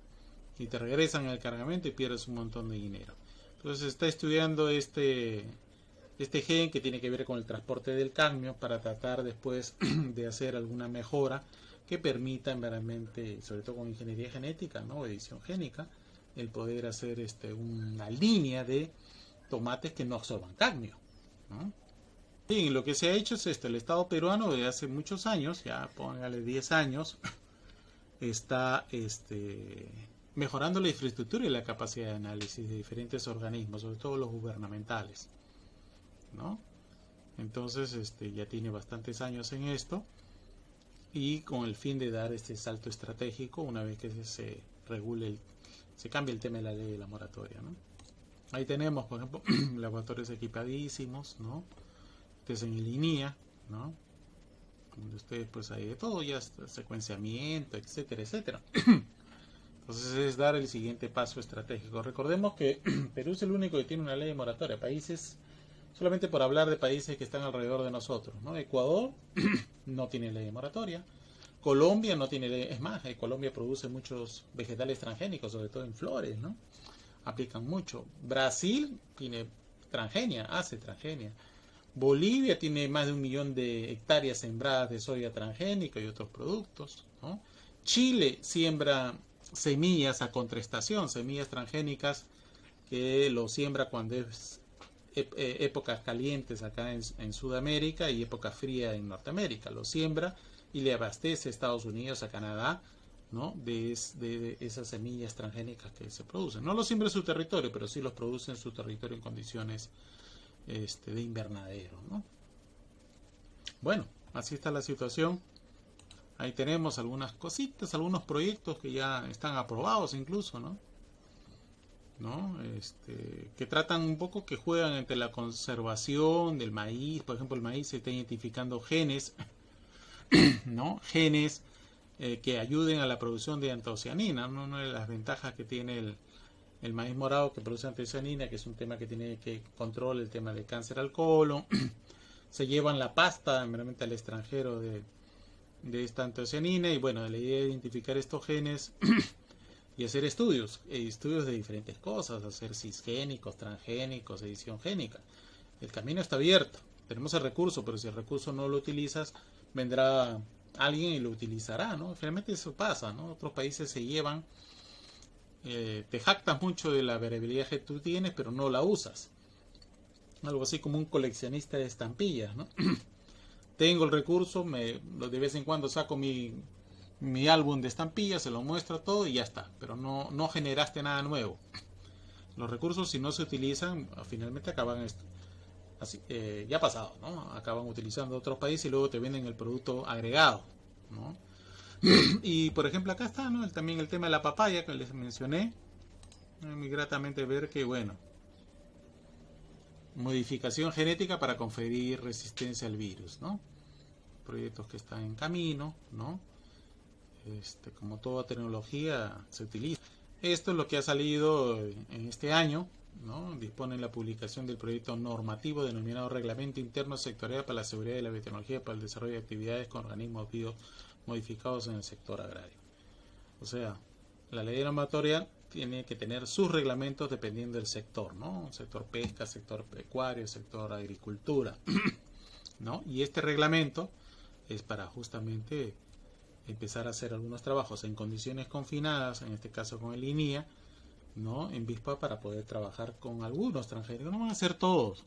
Y te regresan el cargamento y pierdes un montón de dinero. Entonces está estudiando este gen que tiene que ver con el transporte del cadmio para tratar después de hacer alguna mejora que permita realmente, sobre todo con ingeniería genética, ¿no?, edición génica, el poder hacer una línea de tomates que no absorban cadmio, ¿no? Bien, lo que se ha hecho es esto. El Estado peruano desde hace muchos años, ya póngale 10 años, está mejorando la infraestructura y la capacidad de análisis de diferentes organismos, sobre todo los gubernamentales, ¿no? Entonces, ya tiene bastantes años en esto, y con el fin de dar este salto estratégico una vez que se regule, se cambie el tema de la ley de la moratoria, ¿no? Ahí tenemos, por ejemplo, laboratorios equipadísimos, ¿no? Este es en el INIA, ¿no?, donde ustedes pues hay de todo, ya secuenciamiento, etcétera, etcétera. Entonces es dar el siguiente paso estratégico. Recordemos que Perú es el único que tiene una ley de moratoria. Países, solamente por hablar de países que están alrededor de nosotros, ¿no? Ecuador no tiene ley de moratoria. Colombia no tiene ley. Es más, Colombia produce muchos vegetales transgénicos, sobre todo en flores, ¿no? Aplican mucho. Brasil tiene transgenia, hace transgenia. Bolivia tiene más de 1 millón de hectáreas sembradas de soya transgénica y otros productos, ¿no? Chile siembra semillas a contraestación, semillas transgénicas que lo siembra cuando es épocas calientes acá en Sudamérica y épocas frías en Norteamérica. Lo siembra y le abastece a Estados Unidos, a Canadá, ¿no? de esas semillas transgénicas que se producen. No los siembra en su territorio, pero sí los produce en su territorio en condiciones de invernadero, ¿no? Bueno, así está la situación. Ahí tenemos algunas cositas, algunos proyectos que ya están aprobados incluso, ¿no? Que tratan un poco, que juegan entre la conservación del maíz. Por ejemplo, el maíz se está identificando genes, ¿no? Genes que ayuden a la producción de antocianina, ¿no? Una de las ventajas que tiene el maíz morado que produce antocianina, que es un tema que tiene que controlar el tema del cáncer al colon. Se llevan la pasta realmente al extranjero de esta antocianina, y bueno, la idea es identificar estos genes y hacer estudios de diferentes cosas, hacer cisgénicos, transgénicos, edición génica. El camino está abierto, tenemos el recurso, pero si el recurso no lo utilizas, vendrá alguien y lo utilizará, ¿no? Finalmente eso pasa, ¿no? Otros países se llevan, te jactas mucho de la variabilidad que tú tienes, pero no la usas. Algo así como un coleccionista de estampillas, ¿no? Tengo el recurso, de vez en cuando saco mi álbum de estampillas, se lo muestro todo y ya está, pero no generaste nada nuevo. Los recursos, si no se utilizan, finalmente acaban así, ya ha pasado, ¿no? Acaban utilizando otros países y luego te venden el producto agregado, ¿no? Y por ejemplo acá está, ¿no? También el tema de la papaya que les mencioné. Muy gratamente ver que, bueno, modificación genética para conferir resistencia al virus, ¿no? Proyectos que están en camino, ¿no? Como toda tecnología se utiliza. Esto es lo que ha salido en este año, ¿no? Dispone la publicación del proyecto normativo denominado Reglamento Interno Sectorial para la Seguridad de la Biotecnología para el Desarrollo de Actividades con Organismos Biomodificados en el Sector Agrario. O sea, la ley normatoria tiene que tener sus reglamentos dependiendo del sector, ¿no? Sector pesca, sector pecuario, sector agricultura, ¿no? Y este reglamento es para justamente empezar a hacer algunos trabajos en condiciones confinadas, en este caso con el INIA, ¿no? En Vispa, para poder trabajar con algunos transgénicos. No van a ser todos.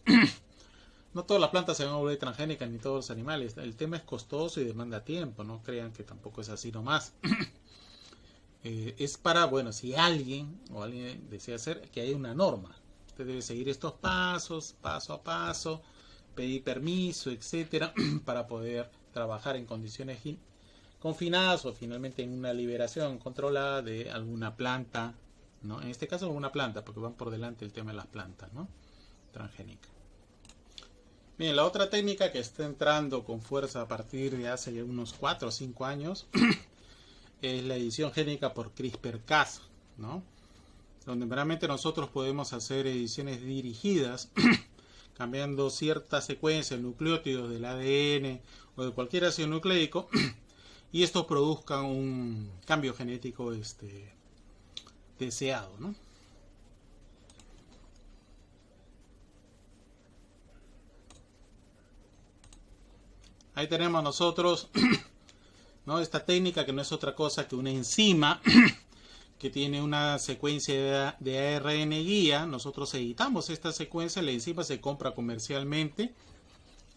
No todas las plantas se van a volver transgénicas, ni todos los animales. El tema es costoso y demanda tiempo. No crean que tampoco es así nomás. Es para, bueno, si alguien desea hacer, que haya una norma. Usted debe seguir estos pasos, paso a paso, pedir permiso, etcétera, para poder trabajar en condiciones confinadas o finalmente en una liberación controlada de alguna planta, ¿no? En este caso alguna planta, porque van por delante el tema de las plantas, ¿no? Transgénica. Bien, la otra técnica que está entrando con fuerza a partir de hace unos 4 o 5 años es la edición génica por CRISPR-Cas, ¿no? Donde realmente nosotros podemos hacer ediciones dirigidas cambiando cierta secuencia de nucleótidos del ADN o de cualquier ácido nucleico y esto produzca un cambio genético deseado, ¿no? Ahí tenemos nosotros, ¿no? Esta técnica que no es otra cosa que una enzima que tiene una secuencia de ARN guía. Nosotros editamos esta secuencia, la enzima se compra comercialmente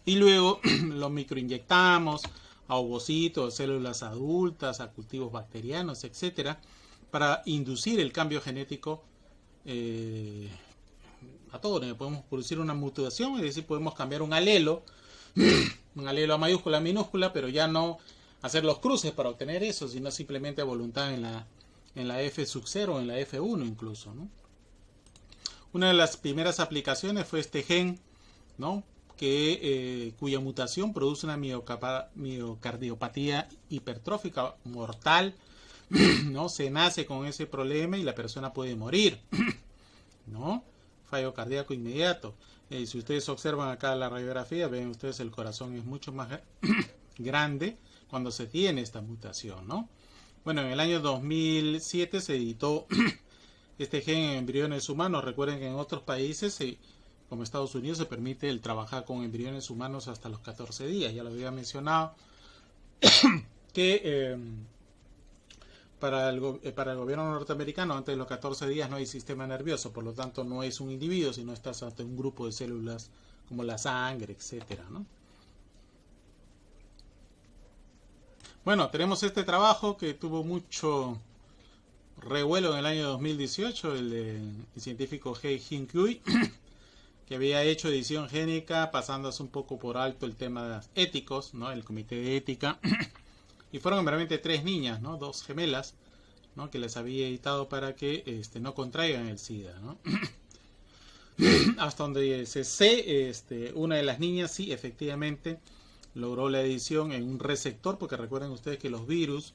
y luego lo microinyectamos a ovocitos, a células adultas, a cultivos bacterianos, etcétera, para inducir el cambio genético a todo. Podemos producir una mutación, es decir, podemos cambiar un alelo a mayúscula, a minúscula, pero ya no hacer los cruces para obtener eso, sino simplemente a voluntad en la F sub 0 o en la F1 incluso, ¿no? Una de las primeras aplicaciones fue este gen, ¿no? Cuya mutación produce una miocardiopatía hipertrófica mortal, ¿no? Se nace con ese problema y la persona puede morir, ¿no? Fallo cardíaco inmediato. Si ustedes observan acá la radiografía, ven ustedes el corazón es mucho más grande cuando se tiene esta mutación, ¿no? Bueno, en el año 2007 se editó este gen en embriones humanos. Recuerden que en otros países, como Estados Unidos, se permite el trabajar con embriones humanos hasta los 14 días. Ya lo había mencionado, que para el gobierno norteamericano, antes de los 14 días no hay sistema nervioso, por lo tanto no es un individuo, sino estás ante un grupo de células como la sangre, etcétera, ¿no? Bueno, tenemos este trabajo que tuvo mucho revuelo en el año 2018, el científico He Jiankui, que había hecho edición génica pasándose un poco por alto el tema éticos, ¿no? El comité de ética. Y fueron meramente 3 niñas, ¿no? 2 gemelas, ¿no? Que les había editado para que no contraigan el SIDA, ¿no? Hasta donde se sé, una de las niñas sí, efectivamente, logró la edición en un receptor, porque recuerden ustedes que los virus,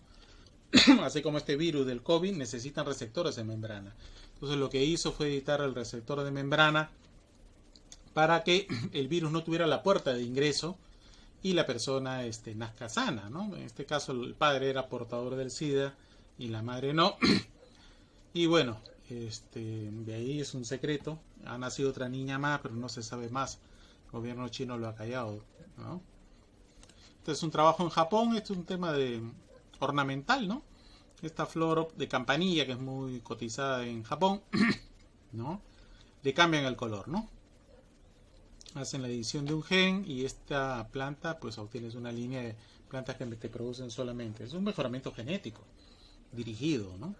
así como este virus del COVID, necesitan receptores de membrana. Entonces lo que hizo fue editar el receptor de membrana para que el virus no tuviera la puerta de ingreso y la persona nazca sana, ¿no? En este caso el padre era portador del SIDA y la madre no. Y bueno, de ahí es un secreto. Ha nacido otra niña más, pero no se sabe más. El gobierno chino lo ha callado, ¿no? Este es un trabajo en Japón, este es un tema de ornamental, ¿no? Esta flor de campanilla que es muy cotizada en Japón, ¿no? Le cambian el color, ¿no? Hacen la edición de un gen y esta planta pues obtienes una línea de plantas que te producen solamente. Es un mejoramiento genético dirigido, ¿no?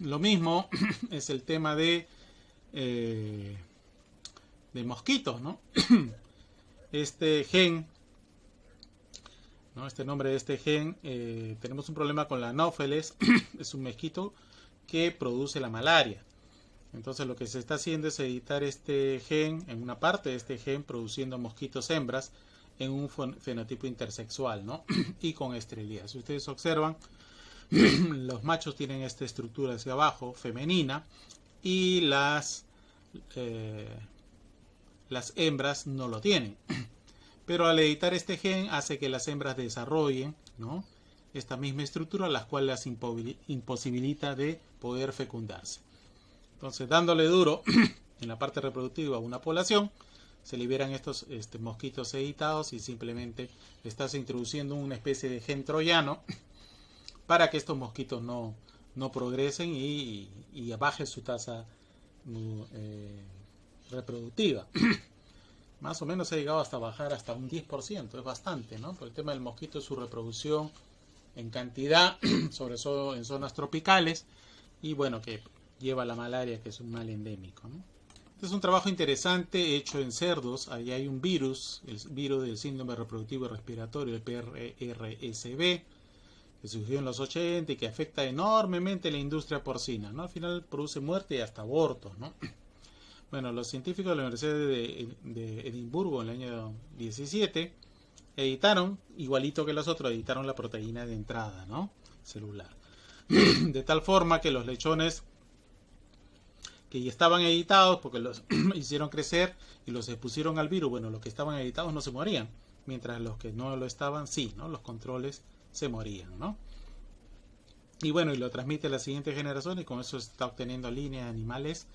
Lo mismo es el tema de mosquitos, ¿no? Este gen, ¿no? Este nombre de este gen, tenemos un problema con la anófeles, es un mosquito que produce la malaria. Entonces lo que se está haciendo es editar este gen, en una parte de este gen, produciendo mosquitos hembras en un fenotipo intersexual, ¿no? Y con esterilidad. Si ustedes observan, los machos tienen esta estructura hacia abajo, femenina, y las hembras no lo tienen. Pero al editar este gen hace que las hembras desarrollen, ¿no? Esta misma estructura, la cual las imposibilita de poder fecundarse. Entonces, dándole duro en la parte reproductiva a una población, se liberan estos mosquitos editados y simplemente le estás introduciendo una especie de gen troyano para que estos mosquitos no progresen y baje su tasa reproductiva. Más o menos ha llegado hasta bajar hasta un 10%, es bastante, ¿no? Por el tema del mosquito, su reproducción en cantidad, sobre todo en zonas tropicales, y bueno, que lleva la malaria, que es un mal endémico, ¿no? Este es un trabajo interesante hecho en cerdos. Ahí hay un virus, el virus del síndrome reproductivo y respiratorio, el PRSB, que surgió en los 80 y que afecta enormemente la industria porcina, ¿no? Al final produce muerte y hasta abortos, ¿no? Bueno, los científicos de la Universidad de Edimburgo en el año 17 editaron, igualito que los otros, editaron la proteína de entrada, ¿no? Celular. De tal forma que los lechones que ya estaban editados, porque los hicieron crecer y los expusieron al virus, bueno, los que estaban editados no se morían, mientras los que no lo estaban, sí, ¿no? Los controles se morían, ¿no? Y bueno, y lo transmite a la siguiente generación y con eso se está obteniendo líneas de animales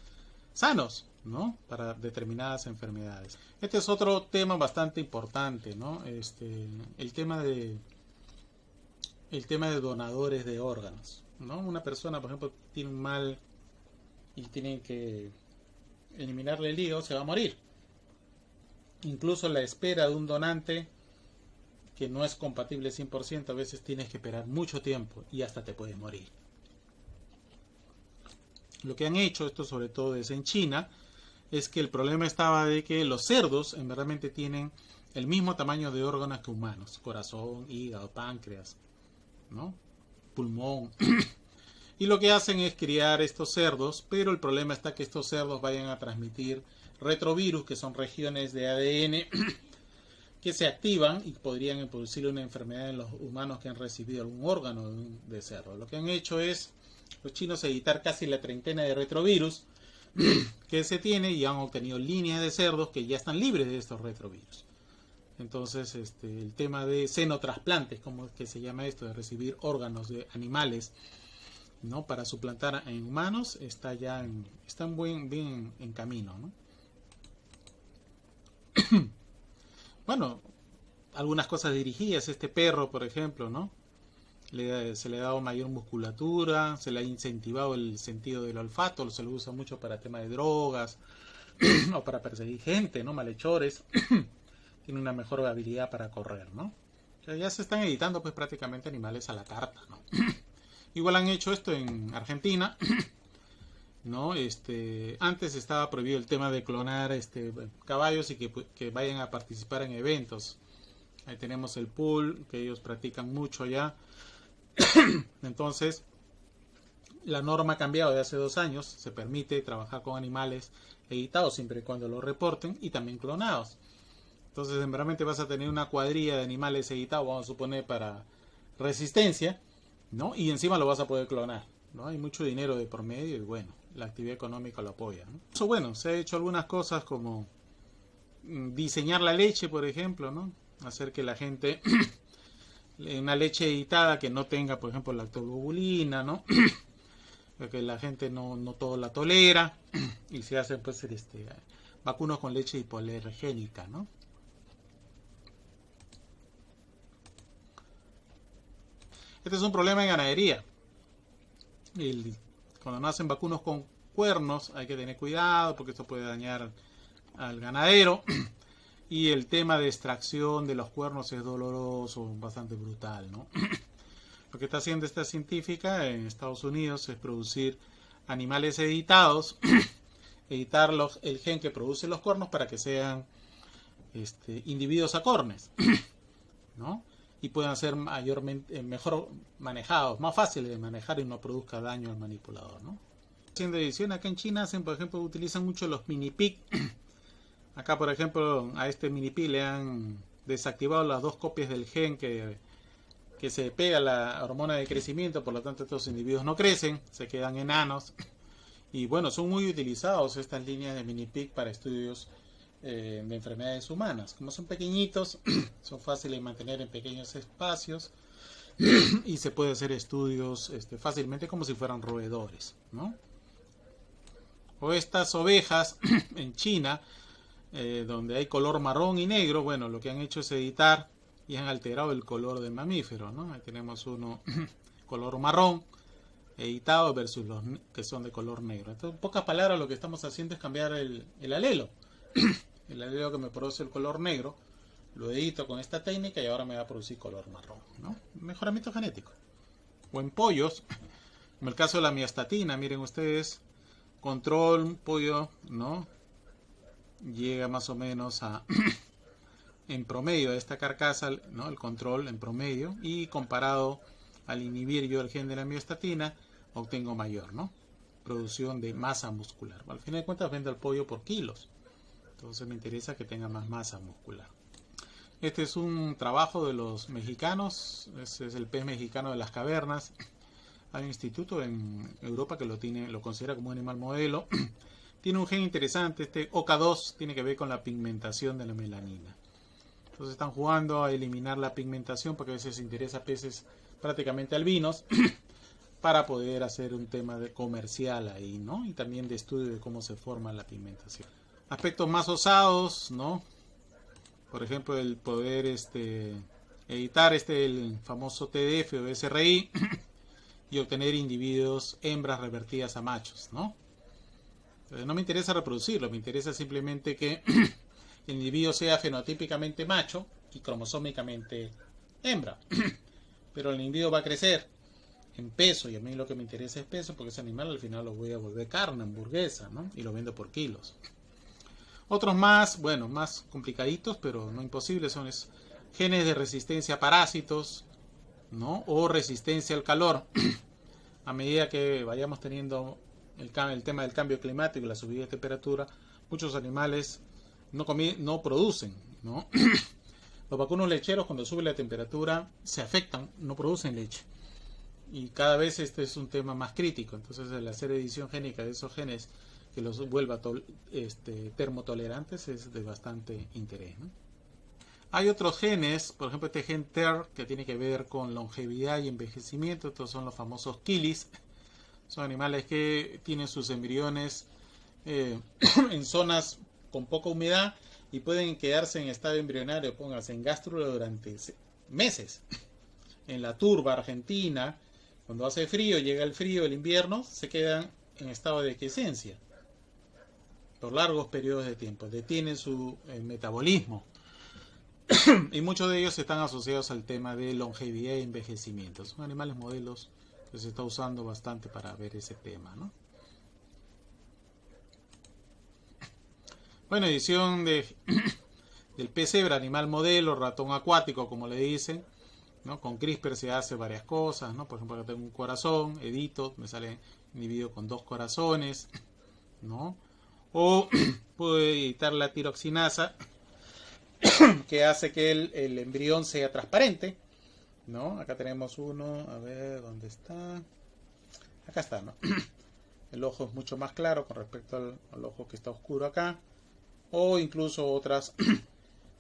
sanos, ¿no? Para determinadas enfermedades. Este es otro tema bastante importante, ¿no? El tema de donadores de órganos, ¿no? Una persona, por ejemplo, tiene un mal y tienen que eliminarle el hígado, se va a morir. Incluso la espera de un donante que no es compatible 100%, a veces tienes que esperar mucho tiempo y hasta te puedes morir. Lo que han hecho, esto sobre todo es en China, es que el problema estaba de que los cerdos en realmente tienen el mismo tamaño de órganos que humanos, corazón, hígado, páncreas, ¿no? Pulmón. Y lo que hacen es criar estos cerdos, pero el problema está que estos cerdos vayan a transmitir retrovirus, que son regiones de ADN que se activan y podrían producir una enfermedad en los humanos que han recibido algún órgano de cerdo. Lo que han hecho es los chinos editar casi la treintena de retrovirus que se tiene y han obtenido líneas de cerdos que ya están libres de estos retrovirus. Entonces, el tema de xenotrasplantes, como es que se llama esto, de recibir órganos de animales, ¿no? Para suplantar en humanos, está bien en camino, ¿no? Bueno, algunas cosas dirigidas, este perro, por ejemplo, ¿no? se le ha dado mayor musculatura, se le ha incentivado el sentido del olfato, se lo usa mucho para temas de drogas o para perseguir gente, ¿no? Malhechores. Tiene una mejor habilidad para correr, ¿no? O sea, ya se están editando pues prácticamente animales a la carta, ¿no? Igual han hecho esto en Argentina, ¿no? Antes estaba prohibido el tema de clonar caballos y que vayan a participar en eventos. Ahí tenemos el pool, que ellos practican mucho ya. Entonces, la norma ha cambiado de hace 2 años. Se permite trabajar con animales editados siempre y cuando lo reporten y también clonados. Entonces, realmente vas a tener una cuadrilla de animales editados, vamos a suponer, para resistencia, ¿no? Y encima lo vas a poder clonar, ¿no? Hay mucho dinero de por medio y bueno, la actividad económica lo apoya, ¿no? Eso, bueno, se ha hecho algunas cosas como diseñar la leche, por ejemplo, ¿no? Hacer que la gente, una leche editada que no tenga, por ejemplo, lactoglobulina, ¿no? Porque la gente no todo la tolera y se hacen pues vacunos con leche hipoalergénica, ¿no? Este es un problema en ganadería. Cuando no hacen vacunos con cuernos hay que tener cuidado porque esto puede dañar al ganadero. Y el tema de extracción de los cuernos es doloroso, bastante brutal, ¿no? Lo que está haciendo esta científica en Estados Unidos es producir animales editados, editar el gen que produce los cuernos para que sean individuos acornes, ¿no? Y puedan ser mejor manejados, más fáciles de manejar y no produzca daño al manipulador, ¿no? Haciendo edición acá en China por ejemplo, utilizan mucho los mini pig. Acá, por ejemplo, a este mini pig le han desactivado las 2 copias del gen que se pega a la hormona de crecimiento, por lo tanto estos individuos no crecen, se quedan enanos. Y bueno, son muy utilizados estas líneas de mini pig para estudios de enfermedades humanas. Como son pequeñitos, son fáciles de mantener en pequeños espacios y se puede hacer estudios fácilmente como si fueran roedores, ¿no? O estas ovejas en China, donde hay color marrón y negro, bueno, lo que han hecho es editar y han alterado el color del mamífero, ¿no? Ahí tenemos uno color marrón editado versus los que son de color negro. Entonces, en pocas palabras, lo que estamos haciendo es cambiar el alelo. El alelo que me produce el color negro, lo edito con esta técnica y ahora me va a producir color marrón, ¿no? Mejoramiento genético. O en pollos, como el caso de la miastatina, miren ustedes, control pollo, ¿no? Llega más o menos a en promedio a esta carcasa, ¿no? El control en promedio, y comparado al inhibir yo el gen de la miostatina, obtengo mayor, ¿no? Producción de masa muscular. Al final de cuentas vendo el pollo por kilos, entonces me interesa que tenga más masa muscular. Este es un trabajo de los mexicanos, este es el pez mexicano de las cavernas. Hay un instituto en Europa que lo considera como un animal modelo. Tiene un gen interesante, este OCA2 tiene que ver con la pigmentación de la melanina. Entonces están jugando a eliminar la pigmentación porque a veces interesa a peces prácticamente albinos para poder hacer un tema comercial ahí, ¿no? Y también de estudio de cómo se forma la pigmentación. Aspectos más osados, ¿no? Por ejemplo, el poder editar el famoso TDF o SRI y obtener individuos hembras revertidas a machos, ¿no? Entonces, no me interesa reproducirlo, me interesa simplemente que el individuo sea fenotípicamente macho y cromosómicamente hembra. Pero el individuo va a crecer en peso y a mí lo que me interesa es peso porque ese animal al final lo voy a volver carne, hamburguesa, ¿no? Y lo vendo por kilos. Otros más, bueno, más complicaditos, pero no imposibles, son genes de resistencia a parásitos, ¿no? O resistencia al calor. A medida que vayamos teniendo el tema del cambio climático y la subida de temperatura, muchos animales no producen, ¿no? Los vacunos lecheros, cuando sube la temperatura, se afectan, no producen leche. Y cada vez este es un tema más crítico. Entonces, el hacer edición génica de esos genes que los vuelva termotolerantes es de bastante interés, ¿no? Hay otros genes, por ejemplo este gen TER, que tiene que ver con longevidad y envejecimiento. Estos son los famosos kilis. Son animales que tienen sus embriones en zonas con poca humedad y pueden quedarse en estado embrionario, pónganse en gástrulo durante meses. en la turba argentina, cuando hace frío, llega el frío, el invierno, se quedan en estado de quiescencia por largos periodos de tiempo, detienen su metabolismo y muchos de ellos están asociados al tema de longevidad e envejecimiento. Son animales modelos que se está usando bastante para ver ese tema, ¿no? Bueno, edición del pez cebra, animal modelo, ratón acuático, como le dicen, ¿no? Con CRISPR se hace varias cosas, ¿no? Por ejemplo, acá tengo un corazón, edito, me sale individuo con 2 corazones, ¿no? O puedo editar la tiroxinasa, que hace que el embrión sea transparente, ¿no? Acá tenemos uno, a ver, ¿dónde está? Acá está, ¿no? El ojo es mucho más claro con respecto al ojo que está oscuro acá. O incluso otras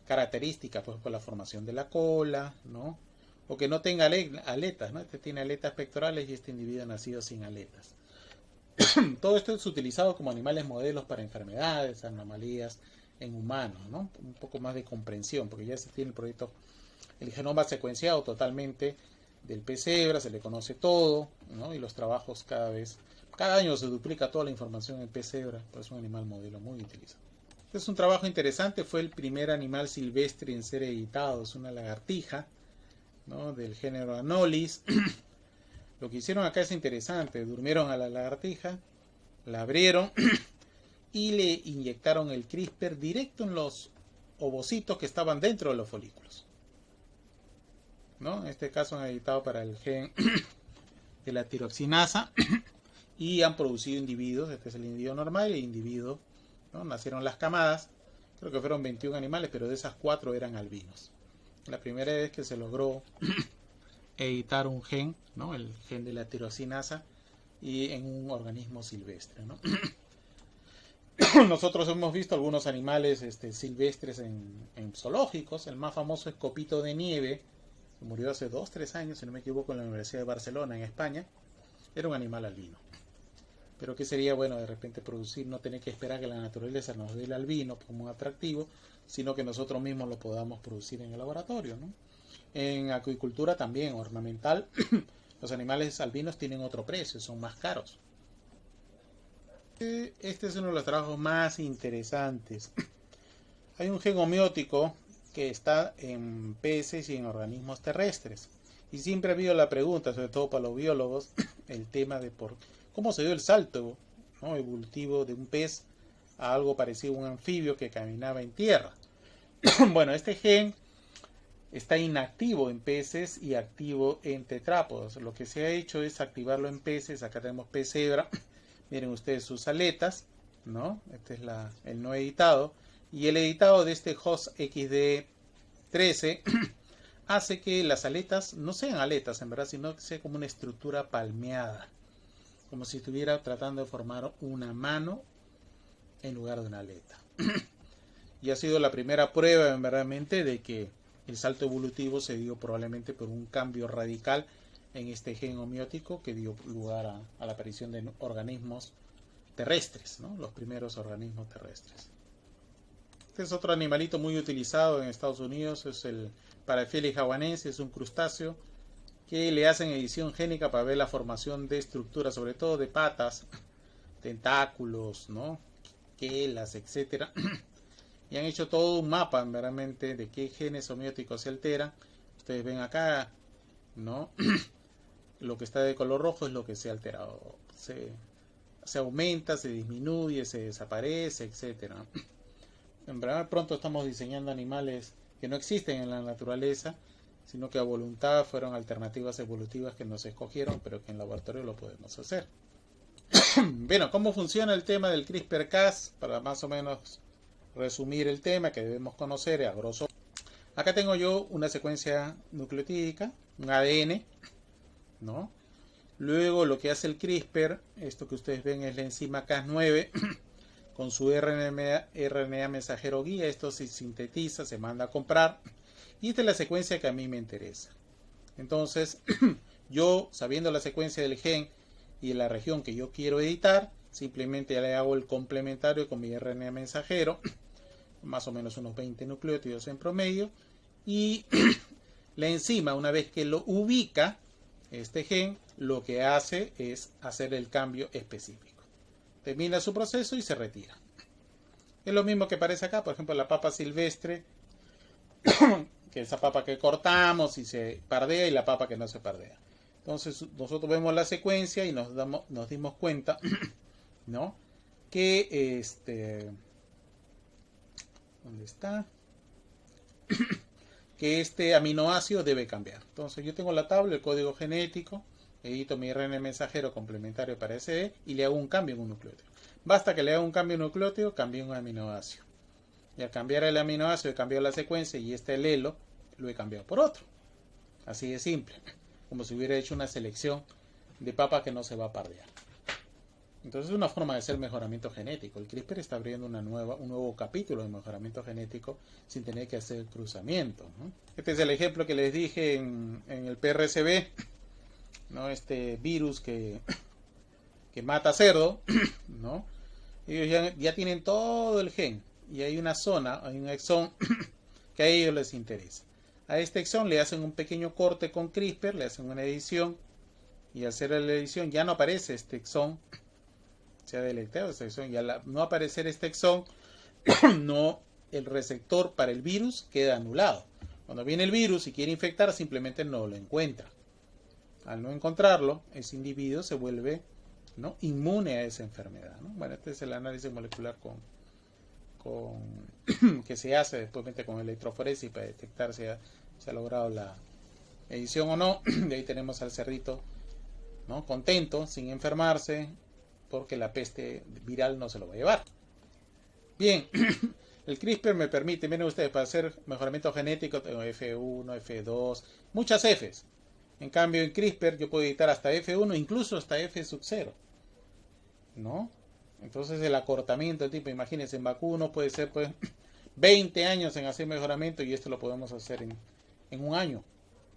características, por ejemplo, la formación de la cola, ¿no? O que no tenga aletas, ¿no? Este tiene aletas pectorales y este individuo ha nacido sin aletas. Todo esto es utilizado como animales modelos para enfermedades, anomalías en humanos, ¿no? Un poco más de comprensión, porque ya se tiene el proyecto, el genoma secuenciado totalmente del pez cebra, se le conoce todo, ¿no? Y los trabajos cada año se duplica toda la información en pez cebra, pues es un animal modelo muy utilizado. Es un trabajo interesante, fue el primer animal silvestre en ser editado, es una lagartija, ¿no? Del género Anolis. Lo que hicieron acá es interesante, durmieron a la lagartija, la abrieron y le inyectaron el CRISPR directo en los ovocitos que estaban dentro de los folículos, ¿no? En este caso han editado para el gen de la tiroxinasa y han producido individuos, este es el individuo normal y el individuo, ¿no? Nacieron las camadas, creo que fueron 21 animales, pero de esas 4 eran albinos. La primera vez que se logró editar un gen, ¿no? El gen de la tiroxinasa, y en un organismo silvestre, ¿no? Nosotros hemos visto algunos animales silvestres en zoológicos. El más famoso es Copito de Nieve, que murió hace 2-3 años, si no me equivoco, en la Universidad de Barcelona, en España. Era un animal albino. Pero que sería bueno de repente producir, no tener que esperar que la naturaleza nos dé el albino como un atractivo, sino que nosotros mismos lo podamos producir en el laboratorio, ¿no? En acuicultura también, ornamental, los animales albinos tienen otro precio, son más caros. Este es uno de los trabajos más interesantes. Hay un gen homeótico que está en peces y en organismos terrestres. Y siempre ha habido la pregunta, sobre todo para los biólogos, el tema de cómo se dio el salto, ¿no? Evolutivo de un pez a algo parecido a un anfibio que caminaba en tierra. Bueno, este gen está inactivo en peces y activo en tetrápodos. Lo que se ha hecho es activarlo en peces. Acá tenemos pez cebra. Miren ustedes sus aletas, ¿no? Este es el no editado. Y el editado de este host XD13 hace que las aletas no sean aletas, en verdad, sino que sea como una estructura palmeada. Como si estuviera tratando de formar una mano en lugar de una aleta. Y ha sido la primera prueba, en verdad, de que el salto evolutivo se dio probablemente por un cambio radical en este gen homeótico que dio lugar a la aparición de organismos terrestres, ¿no? Los primeros organismos terrestres. Este es otro animalito muy utilizado en Estados Unidos, es el Parafelis hawaiensis, es un crustáceo que le hacen edición génica para ver la formación de estructuras, sobre todo de patas, tentáculos, ¿no? Quelas, etcétera. Y han hecho todo un mapa, verdaderamente, de qué genes homeóticos se alteran. Ustedes ven acá, ¿no? Lo que está de color rojo es lo que se ha alterado. Se aumenta, se disminuye, se desaparece, etcétera. En verdad, pronto estamos diseñando animales que no existen en la naturaleza, sino que a voluntad fueron alternativas evolutivas que nos escogieron, pero que en laboratorio lo podemos hacer. Bueno, ¿cómo funciona el tema del CRISPR-Cas? Para más o menos resumir el tema que debemos conocer a grosso. Acá tengo yo una secuencia nucleotídica, un ADN, ¿no? Luego lo que hace el CRISPR, esto que ustedes ven es la enzima Cas9 con su RNA mensajero guía. Esto se sintetiza, se manda a comprar y esta es la secuencia que a mí me interesa. Entonces yo, sabiendo la secuencia del gen y de la región que yo quiero editar, simplemente le hago el complementario con mi RNA mensajero, más o menos unos 20 nucleótidos en promedio, y La enzima, una vez que lo ubica, este gen, lo que hace es hacer el cambio específico. Termina su proceso y se retira. Es lo mismo que parece acá, por ejemplo, la papa silvestre, que esa papa que cortamos y se pardea, y la papa que no se pardea. Entonces nosotros vemos la secuencia y nos dimos cuenta, ¿no? Que ¿dónde está? Que este aminoácido debe cambiar. Entonces yo tengo la tabla, el código genético, edito mi RNA mensajero complementario para ese y le hago un cambio en un nucleótido. Basta que le haga un cambio en un nucleótido, cambie un aminoácido. Y al cambiar el aminoácido he cambiado la secuencia y este alelo lo he cambiado por otro. Así de simple. Como si hubiera hecho una selección de papa que no se va a pardear. Entonces es una forma de hacer mejoramiento genético. El CRISPR está abriendo un nuevo capítulo de mejoramiento genético sin tener que hacer cruzamiento, ¿no? Este es el ejemplo que les dije en el PRCB, ¿no? Este virus que mata cerdo, ¿no? Ellos ya tienen todo el gen y hay una zona, hay un exón que a ellos les interesa. A este exón le hacen un pequeño corte con CRISPR, le hacen una edición y al hacer la edición ya no aparece este exón. Se ha deleteado esta exón y al no aparecer este exón, no, el receptor para el virus queda anulado. Cuando viene el virus y quiere infectar, simplemente no lo encuentra. Al no encontrarlo, ese individuo se vuelve, ¿no?, inmune a esa enfermedad, ¿no? Bueno, este es el análisis molecular que se hace después con electroforesis para detectar si ha logrado la edición o no. De ahí tenemos al cerdito, ¿no?, contento, sin enfermarse, porque la peste viral no se lo va a llevar. Bien, el CRISPR me permite, miren ustedes, para hacer mejoramiento genético tengo F1, F2, muchas Fs. En cambio en CRISPR yo puedo editar hasta F1, incluso hasta F sub 0, ¿no? Entonces el acortamiento, tipo, imagínense, en vacuno puede ser pues 20 años en hacer mejoramiento y esto lo podemos hacer en un año,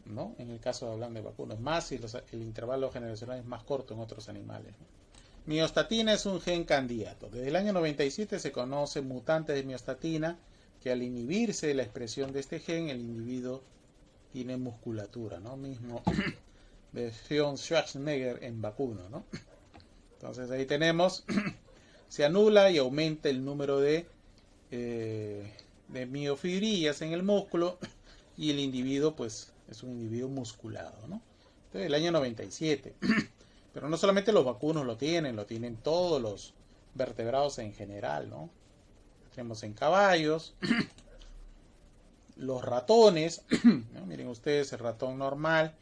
¿no? En el caso de hablando de vacunos, más si el intervalo generacional es más corto en otros animales, ¿no? Miostatina es un gen candidato. Desde el año 97 se conoce mutantes de miostatina que al inhibirse la expresión de este gen, el individuo tiene musculatura, ¿no? Mismo versión Schwarzenegger en vacuno, ¿no? Entonces ahí tenemos, se anula y aumenta el número de miofibrillas en el músculo y el individuo pues es un individuo musculado, ¿no? Entonces el año 97. Pero no solamente los vacunos lo tienen todos los vertebrados en general, ¿no? Lo tenemos en caballos, los ratones, ¿no? Miren ustedes el ratón normal,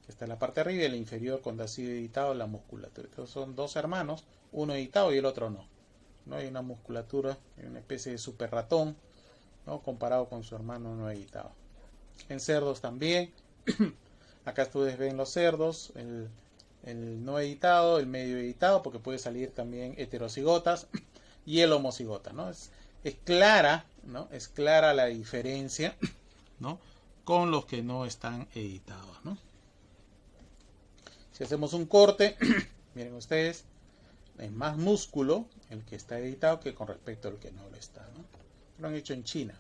que está en la parte de arriba y el inferior cuando ha sido editado la musculatura. Entonces son dos hermanos, uno editado y el otro no. No hay una musculatura, hay una especie de super ratón, ¿no?, comparado con su hermano no editado. En cerdos también, acá ustedes ven los cerdos, el no editado, el medio editado, porque puede salir también heterocigotas y el homocigota, ¿no? Es clara, ¿no? Es clara la diferencia, ¿no?, con los que no están editados, ¿no? Si hacemos un corte, miren ustedes, hay más músculo el que está editado que con respecto al que no lo está, ¿no? Lo han hecho en China.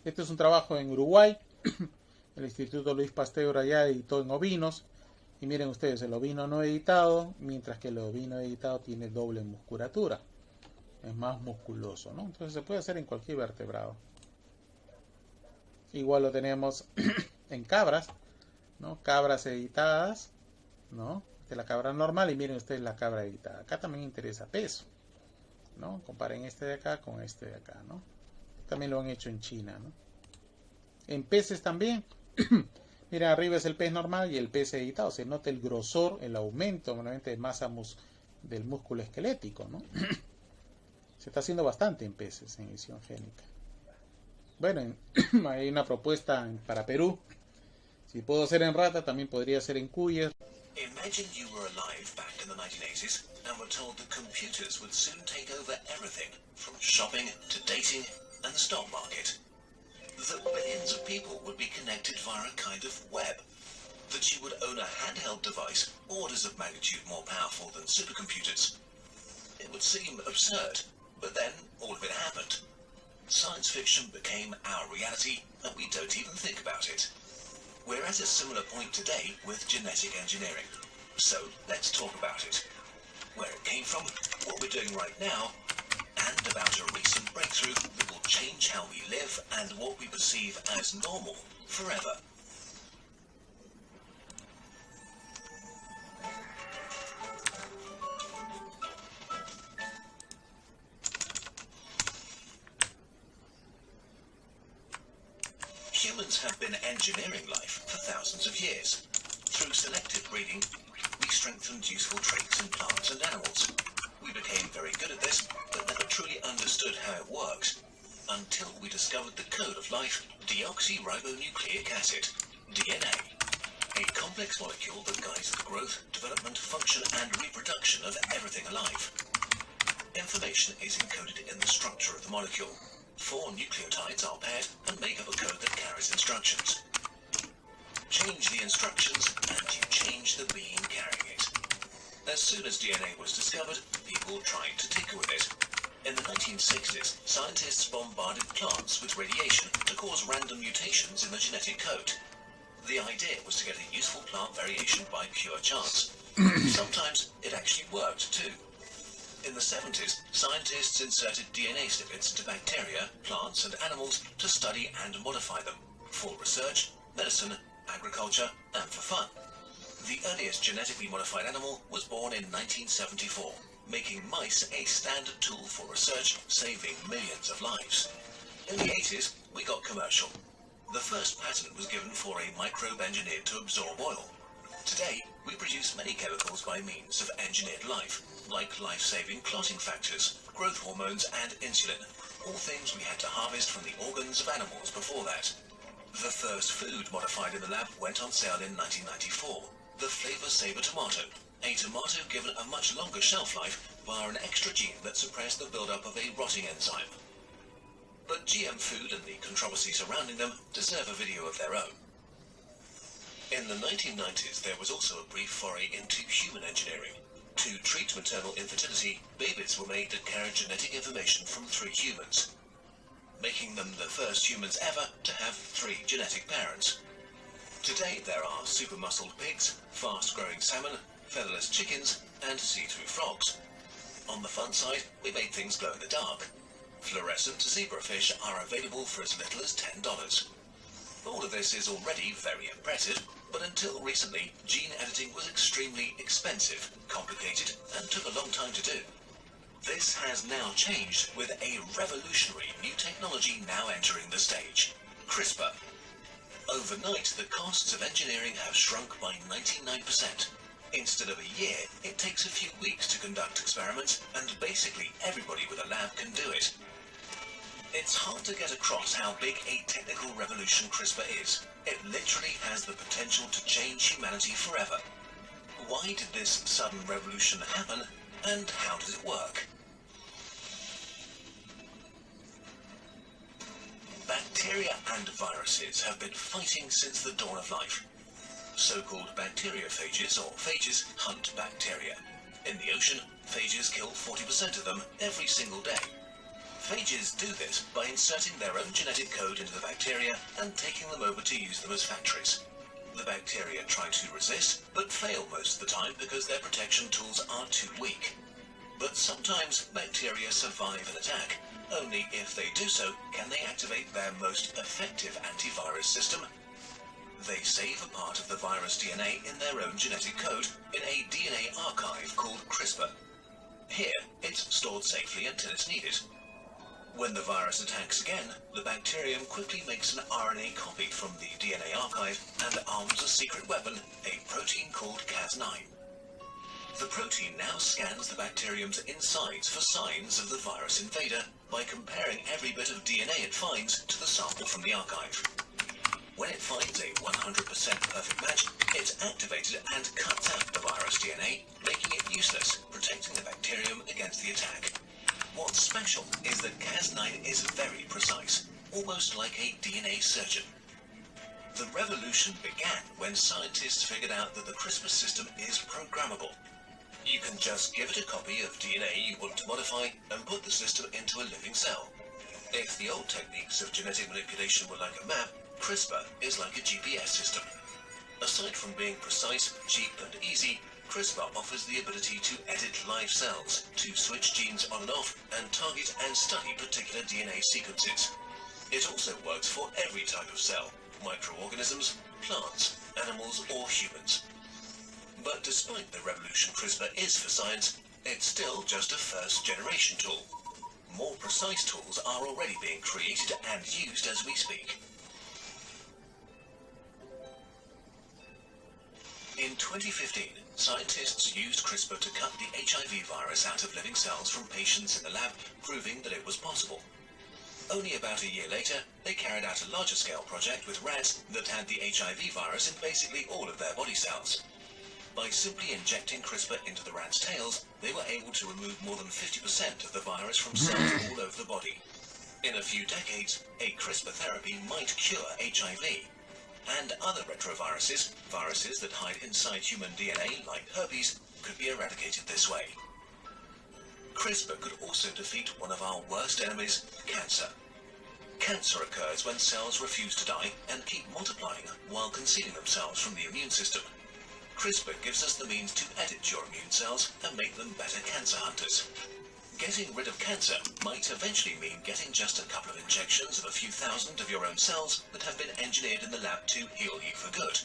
Este es un trabajo en Uruguay. El Instituto Luis Pasteur allá editó en ovinos. Y miren ustedes, el ovino no editado, mientras que el ovino editado tiene doble musculatura. Es más musculoso, ¿no? Entonces se puede hacer en cualquier vertebrado. Igual lo tenemos en cabras, ¿no? Cabras editadas, ¿no? De la cabra normal y miren ustedes la cabra editada. Acá también interesa peso, ¿no? Comparen este de acá con este de acá, ¿no? También lo han hecho en China, ¿no? En peces también. Miren, arriba es el pez normal y el pez editado. Se nota el grosor, el aumento normalmente de masa del músculo esquelético, ¿no? Se está haciendo bastante en peces en edición génica. Bueno, hay una propuesta para Perú. Si puedo hacer en rata, también podría hacer en cuyes. Imagine you were alive back in the 1980s and were told that computers would soon take over everything, from shopping to dating and the stock market. That billions of people would be connected via a kind of web. That you would own a handheld device orders of magnitude more powerful than supercomputers. It would seem absurd, but then all of it happened. science fiction became our reality and we don't even think about it. We're at a similar point today with genetic engineering. So let's talk about it. Where it came from, what we're doing right now, and about a recent breakthrough that will change how we live and what we perceive as normal forever. Humans have been engineering life for thousands of years. Through selective breeding, we strengthened useful traits in plants and animals. We became very good at this, but never truly understood how it works, until we discovered the code of life, deoxyribonucleic acid, DNA, a complex molecule that guides the growth, development, function, and reproduction of everything alive. Information is encoded in the structure of the molecule. 4 nucleotides are paired and make up a code that carries instructions. Change the instructions and you change the being carrying it. As soon as DNA was discovered, people tried to tinker with it. In the 1960s, scientists bombarded plants with radiation to cause random mutations in the genetic code. The idea was to get a useful plant variation by pure chance. Sometimes it actually worked too. In the 70s, scientists inserted DNA snippets into bacteria, plants, and animals to study and modify them for research, medicine, agriculture, and for fun. The earliest genetically modified animal was born in 1974, making mice a standard tool for research, saving millions of lives. In the 80s, we got commercial. The first patent was given for a microbe engineered to absorb oil. Today, we produce many chemicals by means of engineered life, like life-saving clotting factors, growth hormones, and insulin, all things we had to harvest from the organs of animals before that. The first food modified in the lab went on sale in 1994, the Flavor Saver tomato, a tomato given a much longer shelf life via an extra gene that suppressed the buildup of a rotting enzyme. But GM food and the controversy surrounding them deserve a video of their own. In the 1990s, there was also a brief foray into human engineering. To treat maternal infertility, babies were made that carried genetic information from 3 humans, making them the first humans ever to have 3 genetic parents. Today there are super-muscled pigs, fast-growing salmon, featherless chickens, and see-through frogs. On the fun side, we made things glow in the dark. Fluorescent zebrafish are available for as little as $10. All of this is already very impressive, but until recently, gene editing was extremely expensive, complicated, and took a long time to do. This has now changed with a revolutionary new technology now entering the stage, CRISPR. Overnight, the costs of engineering have shrunk by 99%. Instead of a year, it takes a few weeks to conduct experiments, and basically everybody with a lab can do it. It's hard to get across how big a technical revolution CRISPR is. It literally has the potential to change humanity forever. Why did this sudden revolution happen, and how does it work? Bacteria and viruses have been fighting since the dawn of life. So-called bacteriophages, or phages, hunt bacteria. In the ocean, phages kill 40% of them every single day. Phages do this by inserting their own genetic code into the bacteria and taking them over to use them as factories. The bacteria try to resist, but fail most of the time because their protection tools are too weak. But sometimes bacteria survive an attack. Only if they do so can they activate their most effective antivirus system. They save a part of the virus DNA in their own genetic code in a DNA archive called CRISPR. Here, it's stored safely until it's needed. When the virus attacks again, the bacterium quickly makes an RNA copy from the DNA archive and arms a secret weapon, a protein called Cas9. The protein now scans the bacterium's insides for signs of the virus invader by comparing every bit of DNA it finds to the sample from the archive. When it finds a 100% perfect match, it's activated and cuts out the virus DNA, making it useless, protecting the bacterium against the attack. What's special is that Cas9 is very precise, almost like a DNA surgeon. The revolution began when scientists figured out that the CRISPR system is programmable. You can just give it a copy of DNA you want to modify and put the system into a living cell. If the old techniques of genetic manipulation were like a map, CRISPR is like a GPS system. Aside from being precise, cheap and easy, CRISPR offers the ability to edit live cells, to switch genes on and off, and target and study particular DNA sequences. It also works for every type of cell, microorganisms, plants, animals or humans. But despite the revolution CRISPR is for science, it's still just a first-generation tool. More precise tools are already being created and used as we speak. In 2015, scientists used CRISPR to cut the HIV virus out of living cells from patients in the lab, proving that it was possible. Only about a year later, they carried out a larger-scale project with rats that had the HIV virus in basically all of their body cells. By simply injecting CRISPR into the rats' tails, they were able to remove more than 50% of the virus from cells all over the body. In a few decades, a CRISPR therapy might cure HIV. And other retroviruses, viruses that hide inside human DNA like herpes, could be eradicated this way. CRISPR could also defeat one of our worst enemies, cancer. Cancer occurs when cells refuse to die and keep multiplying while concealing themselves from the immune system. CRISPR gives us the means to edit your immune cells and make them better cancer hunters. Getting rid of cancer might eventually mean getting just a couple of injections of a few thousand of your own cells that have been engineered in the lab to heal you for good.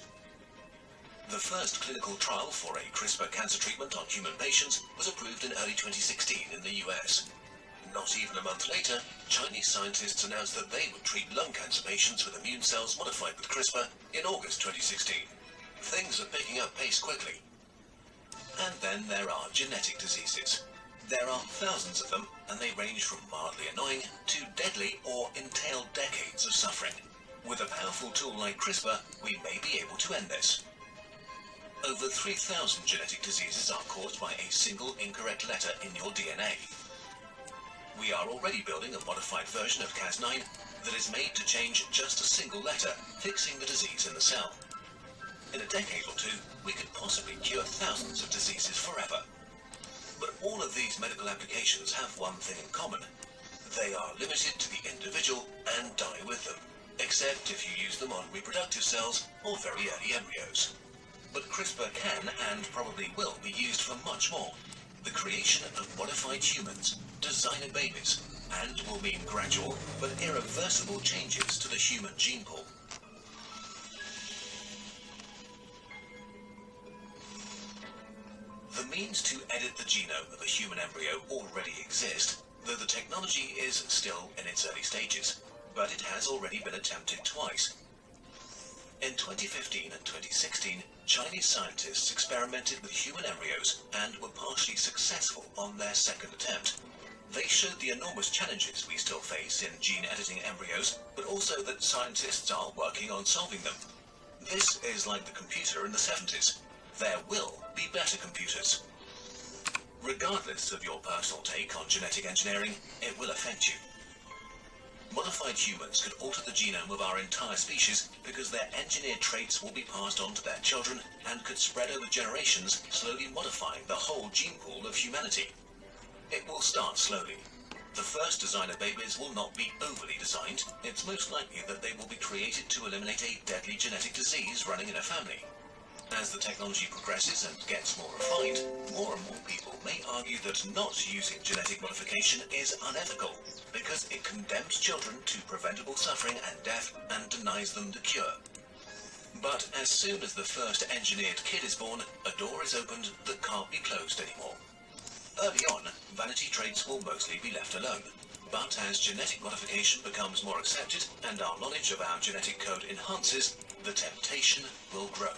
The first clinical trial for a CRISPR cancer treatment on human patients was approved in early 2016 in the US. Not even a month later, Chinese scientists announced that they would treat lung cancer patients with immune cells modified with CRISPR in August 2016. Things are picking up pace quickly. And then there are genetic diseases. There are thousands of them, and they range from mildly annoying to deadly or entail decades of suffering. With a powerful tool like CRISPR, we may be able to end this. Over 3,000 genetic diseases are caused by a single incorrect letter in your DNA. We are already building a modified version of Cas9 that is made to change just a single letter, fixing the disease in the cell. In a decade or two, we could possibly cure thousands of diseases forever. But all of these medical applications have one thing in common. They are limited to the individual and die with them, except if you use them on reproductive cells or very early embryos. But CRISPR can and probably will be used for much more. The creation of modified humans, designer babies, and will mean gradual but irreversible changes to the human gene pool. The means to edit the genome of a human embryo already exist, though the technology is still in its early stages, but it has already been attempted twice. In 2015 and 2016, Chinese scientists experimented with human embryos and were partially successful on their second attempt. They showed the enormous challenges we still face in gene editing embryos, but also that scientists are working on solving them. This is like the computer in the 70s. There will be better computers. Regardless of your personal take on genetic engineering, it will affect you. Modified humans could alter the genome of our entire species because their engineered traits will be passed on to their children and could spread over generations, slowly modifying the whole gene pool of humanity. It will start slowly. The first designer babies will not be overly designed. It's most likely that they will be created to eliminate a deadly genetic disease running in a family. As the technology progresses and gets more refined, more and more people may argue that not using genetic modification is unethical because it condemns children to preventable suffering and death and denies them the cure. But as soon as the first engineered kid is born, a door is opened that can't be closed anymore. Early on, vanity traits will mostly be left alone. But as genetic modification becomes more accepted and our knowledge of our genetic code enhances, the temptation will grow.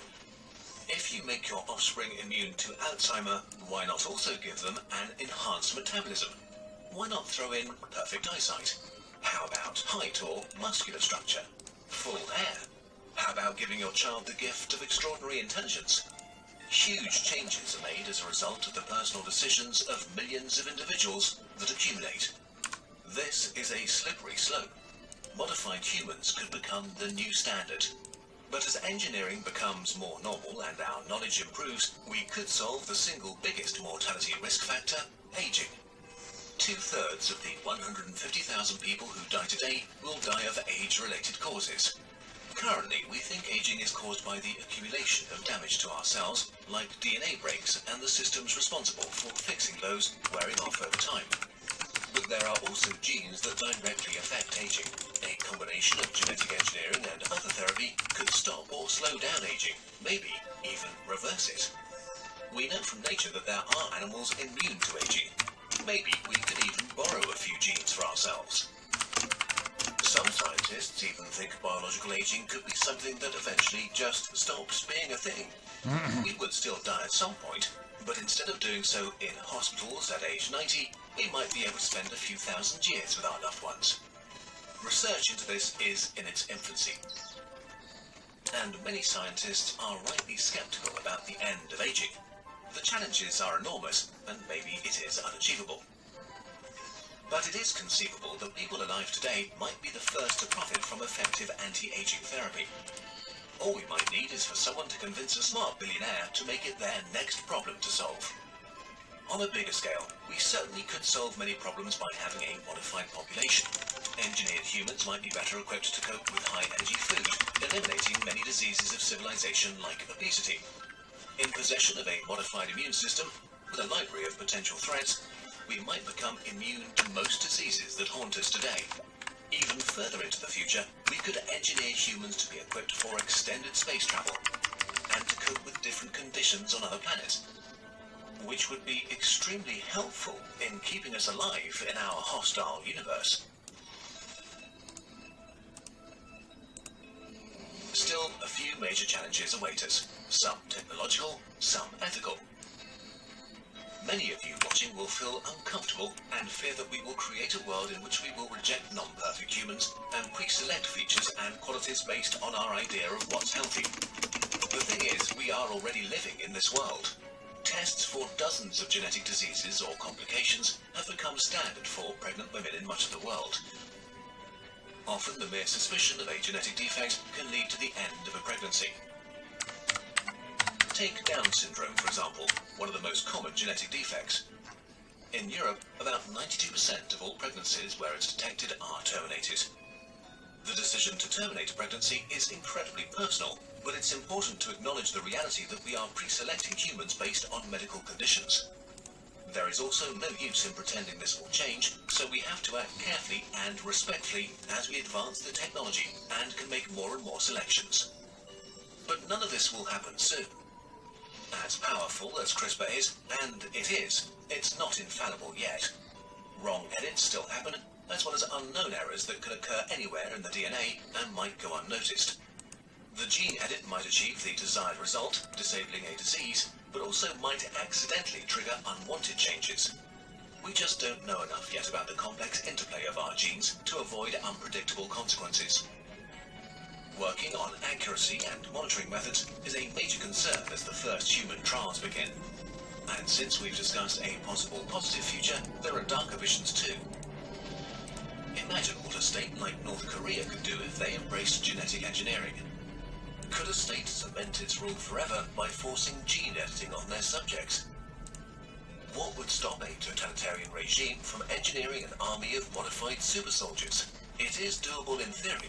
If you make your offspring immune to Alzheimer, why not also give them an enhanced metabolism? Why not throw in perfect eyesight? How about height or muscular structure? Full hair? How about giving your child the gift of extraordinary intelligence? Huge changes are made as a result of the personal decisions of millions of individuals that accumulate. This is a slippery slope. Modified humans could become the new standard. But as engineering becomes more normal and our knowledge improves, we could solve the single biggest mortality risk factor, aging. 2/3 of the 150,000 people who die today will die of age-related causes. Currently, we think aging is caused by the accumulation of damage to our cells, like DNA breaks and the systems responsible for fixing those wearing off over time. But there are also genes that directly affect aging. A combination of genetic engineering and other therapy could stop or slow down aging, maybe even reverse it. We know from nature that there are animals immune to aging. Maybe we could even borrow a few genes for ourselves. Some scientists even think biological aging could be something that eventually just stops being a thing. We would still die at some point, but instead of doing so in hospitals at age 90, we might be able to spend a few thousand years with our loved ones. Research into this is in its infancy, and many scientists are rightly skeptical about the end of aging. The challenges are enormous, and maybe it is unachievable. But it is conceivable that people alive today might be the first to profit from effective anti-aging therapy. All we might need is for someone to convince a smart billionaire to make it their next problem to solve. On a bigger scale, we certainly could solve many problems by having a modified population. Engineered humans might be better equipped to cope with high-energy food, eliminating many diseases of civilization like obesity. In possession of a modified immune system, with a library of potential threats, we might become immune to most diseases that haunt us today. Even further into the future, we could engineer humans to be equipped for extended space travel, and to cope with different conditions on other planets, which would be extremely helpful in keeping us alive in our hostile universe. Still, a few major challenges await us, some technological, some ethical. Many of you watching will feel uncomfortable and fear that we will create a world in which we will reject non-perfect humans and pre-select features and qualities based on our idea of what's healthy. The thing is, we are already living in this world. Tests for dozens of genetic diseases or complications have become standard for pregnant women in much of the world. Often the mere suspicion of a genetic defect can lead to the end of a pregnancy. Take Down syndrome, for example, one of the most common genetic defects. In Europe, about 92% of all pregnancies where it's detected are terminated. The decision to terminate a pregnancy is incredibly personal, but it's important to acknowledge the reality that we are pre-selecting humans based on medical conditions. There is also no use in pretending this will change, so we have to act carefully and respectfully as we advance the technology and can make more and more selections. But none of this will happen soon. As powerful as CRISPR is, and it is, it's not infallible yet. Wrong edits still happen, as well as unknown errors that could occur anywhere in the DNA and might go unnoticed. The gene edit might achieve the desired result, disabling a disease, but also might accidentally trigger unwanted changes. We just don't know enough yet about the complex interplay of our genes to avoid unpredictable consequences. Working on accuracy and monitoring methods is a major concern as the first human trials begin. And since we've discussed a possible positive future, there are darker visions too. Imagine what a state like North Korea could do if they embraced genetic engineering. Could a state cement its rule forever by forcing gene editing on their subjects? What would stop a totalitarian regime from engineering an army of modified super soldiers? It is doable in theory.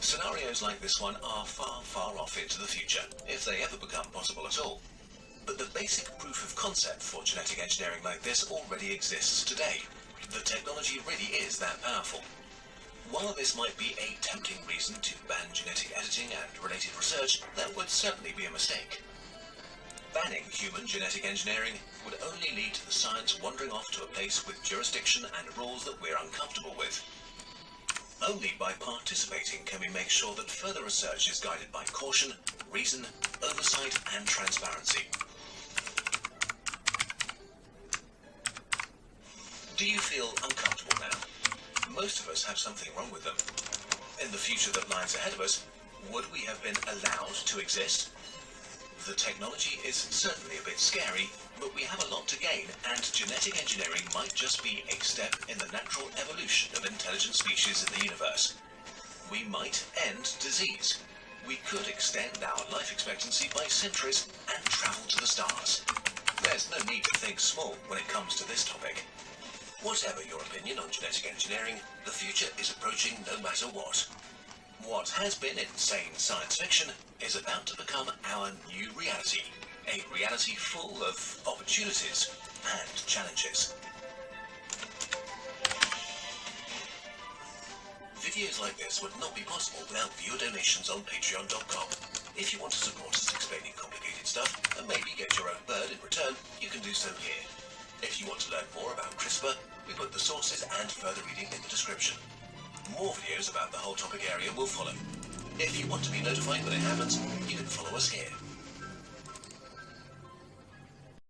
Scenarios like this one are far, far off into the future, if they ever become possible at all. But the basic proof of concept for genetic engineering like this already exists today. The technology really is that powerful. While this might be a tempting reason to ban genetic editing and related research, that would certainly be a mistake. Banning human genetic engineering would only lead to the science wandering off to a place with jurisdiction and rules that we're uncomfortable with. Only by participating can we make sure that further research is guided by caution, reason, oversight, and transparency. Do you feel uncomfortable now? Most of us have something wrong with them. In the future that lies ahead of us, would we have been allowed to exist? The technology is certainly a bit scary, but we have a lot to gain, and genetic engineering might just be a step in the natural evolution of intelligent species in the universe. We might end disease. We could extend our life expectancy by centuries and travel to the stars. There's no need to think small when it comes to this topic. Whatever your opinion on genetic engineering, the future is approaching no matter what. What has been insane science fiction is about to become our new reality. A reality full of opportunities and challenges. Videos like this would not be possible without viewer donations on patreon.com. If you want to support us explaining complicated stuff and maybe get your own bird in return, you can do so here. If you want to learn more about CRISPR, we put the sources and further reading in the description. More videos about the whole topic area will follow. If you want to be notified when it happens, you can follow us here.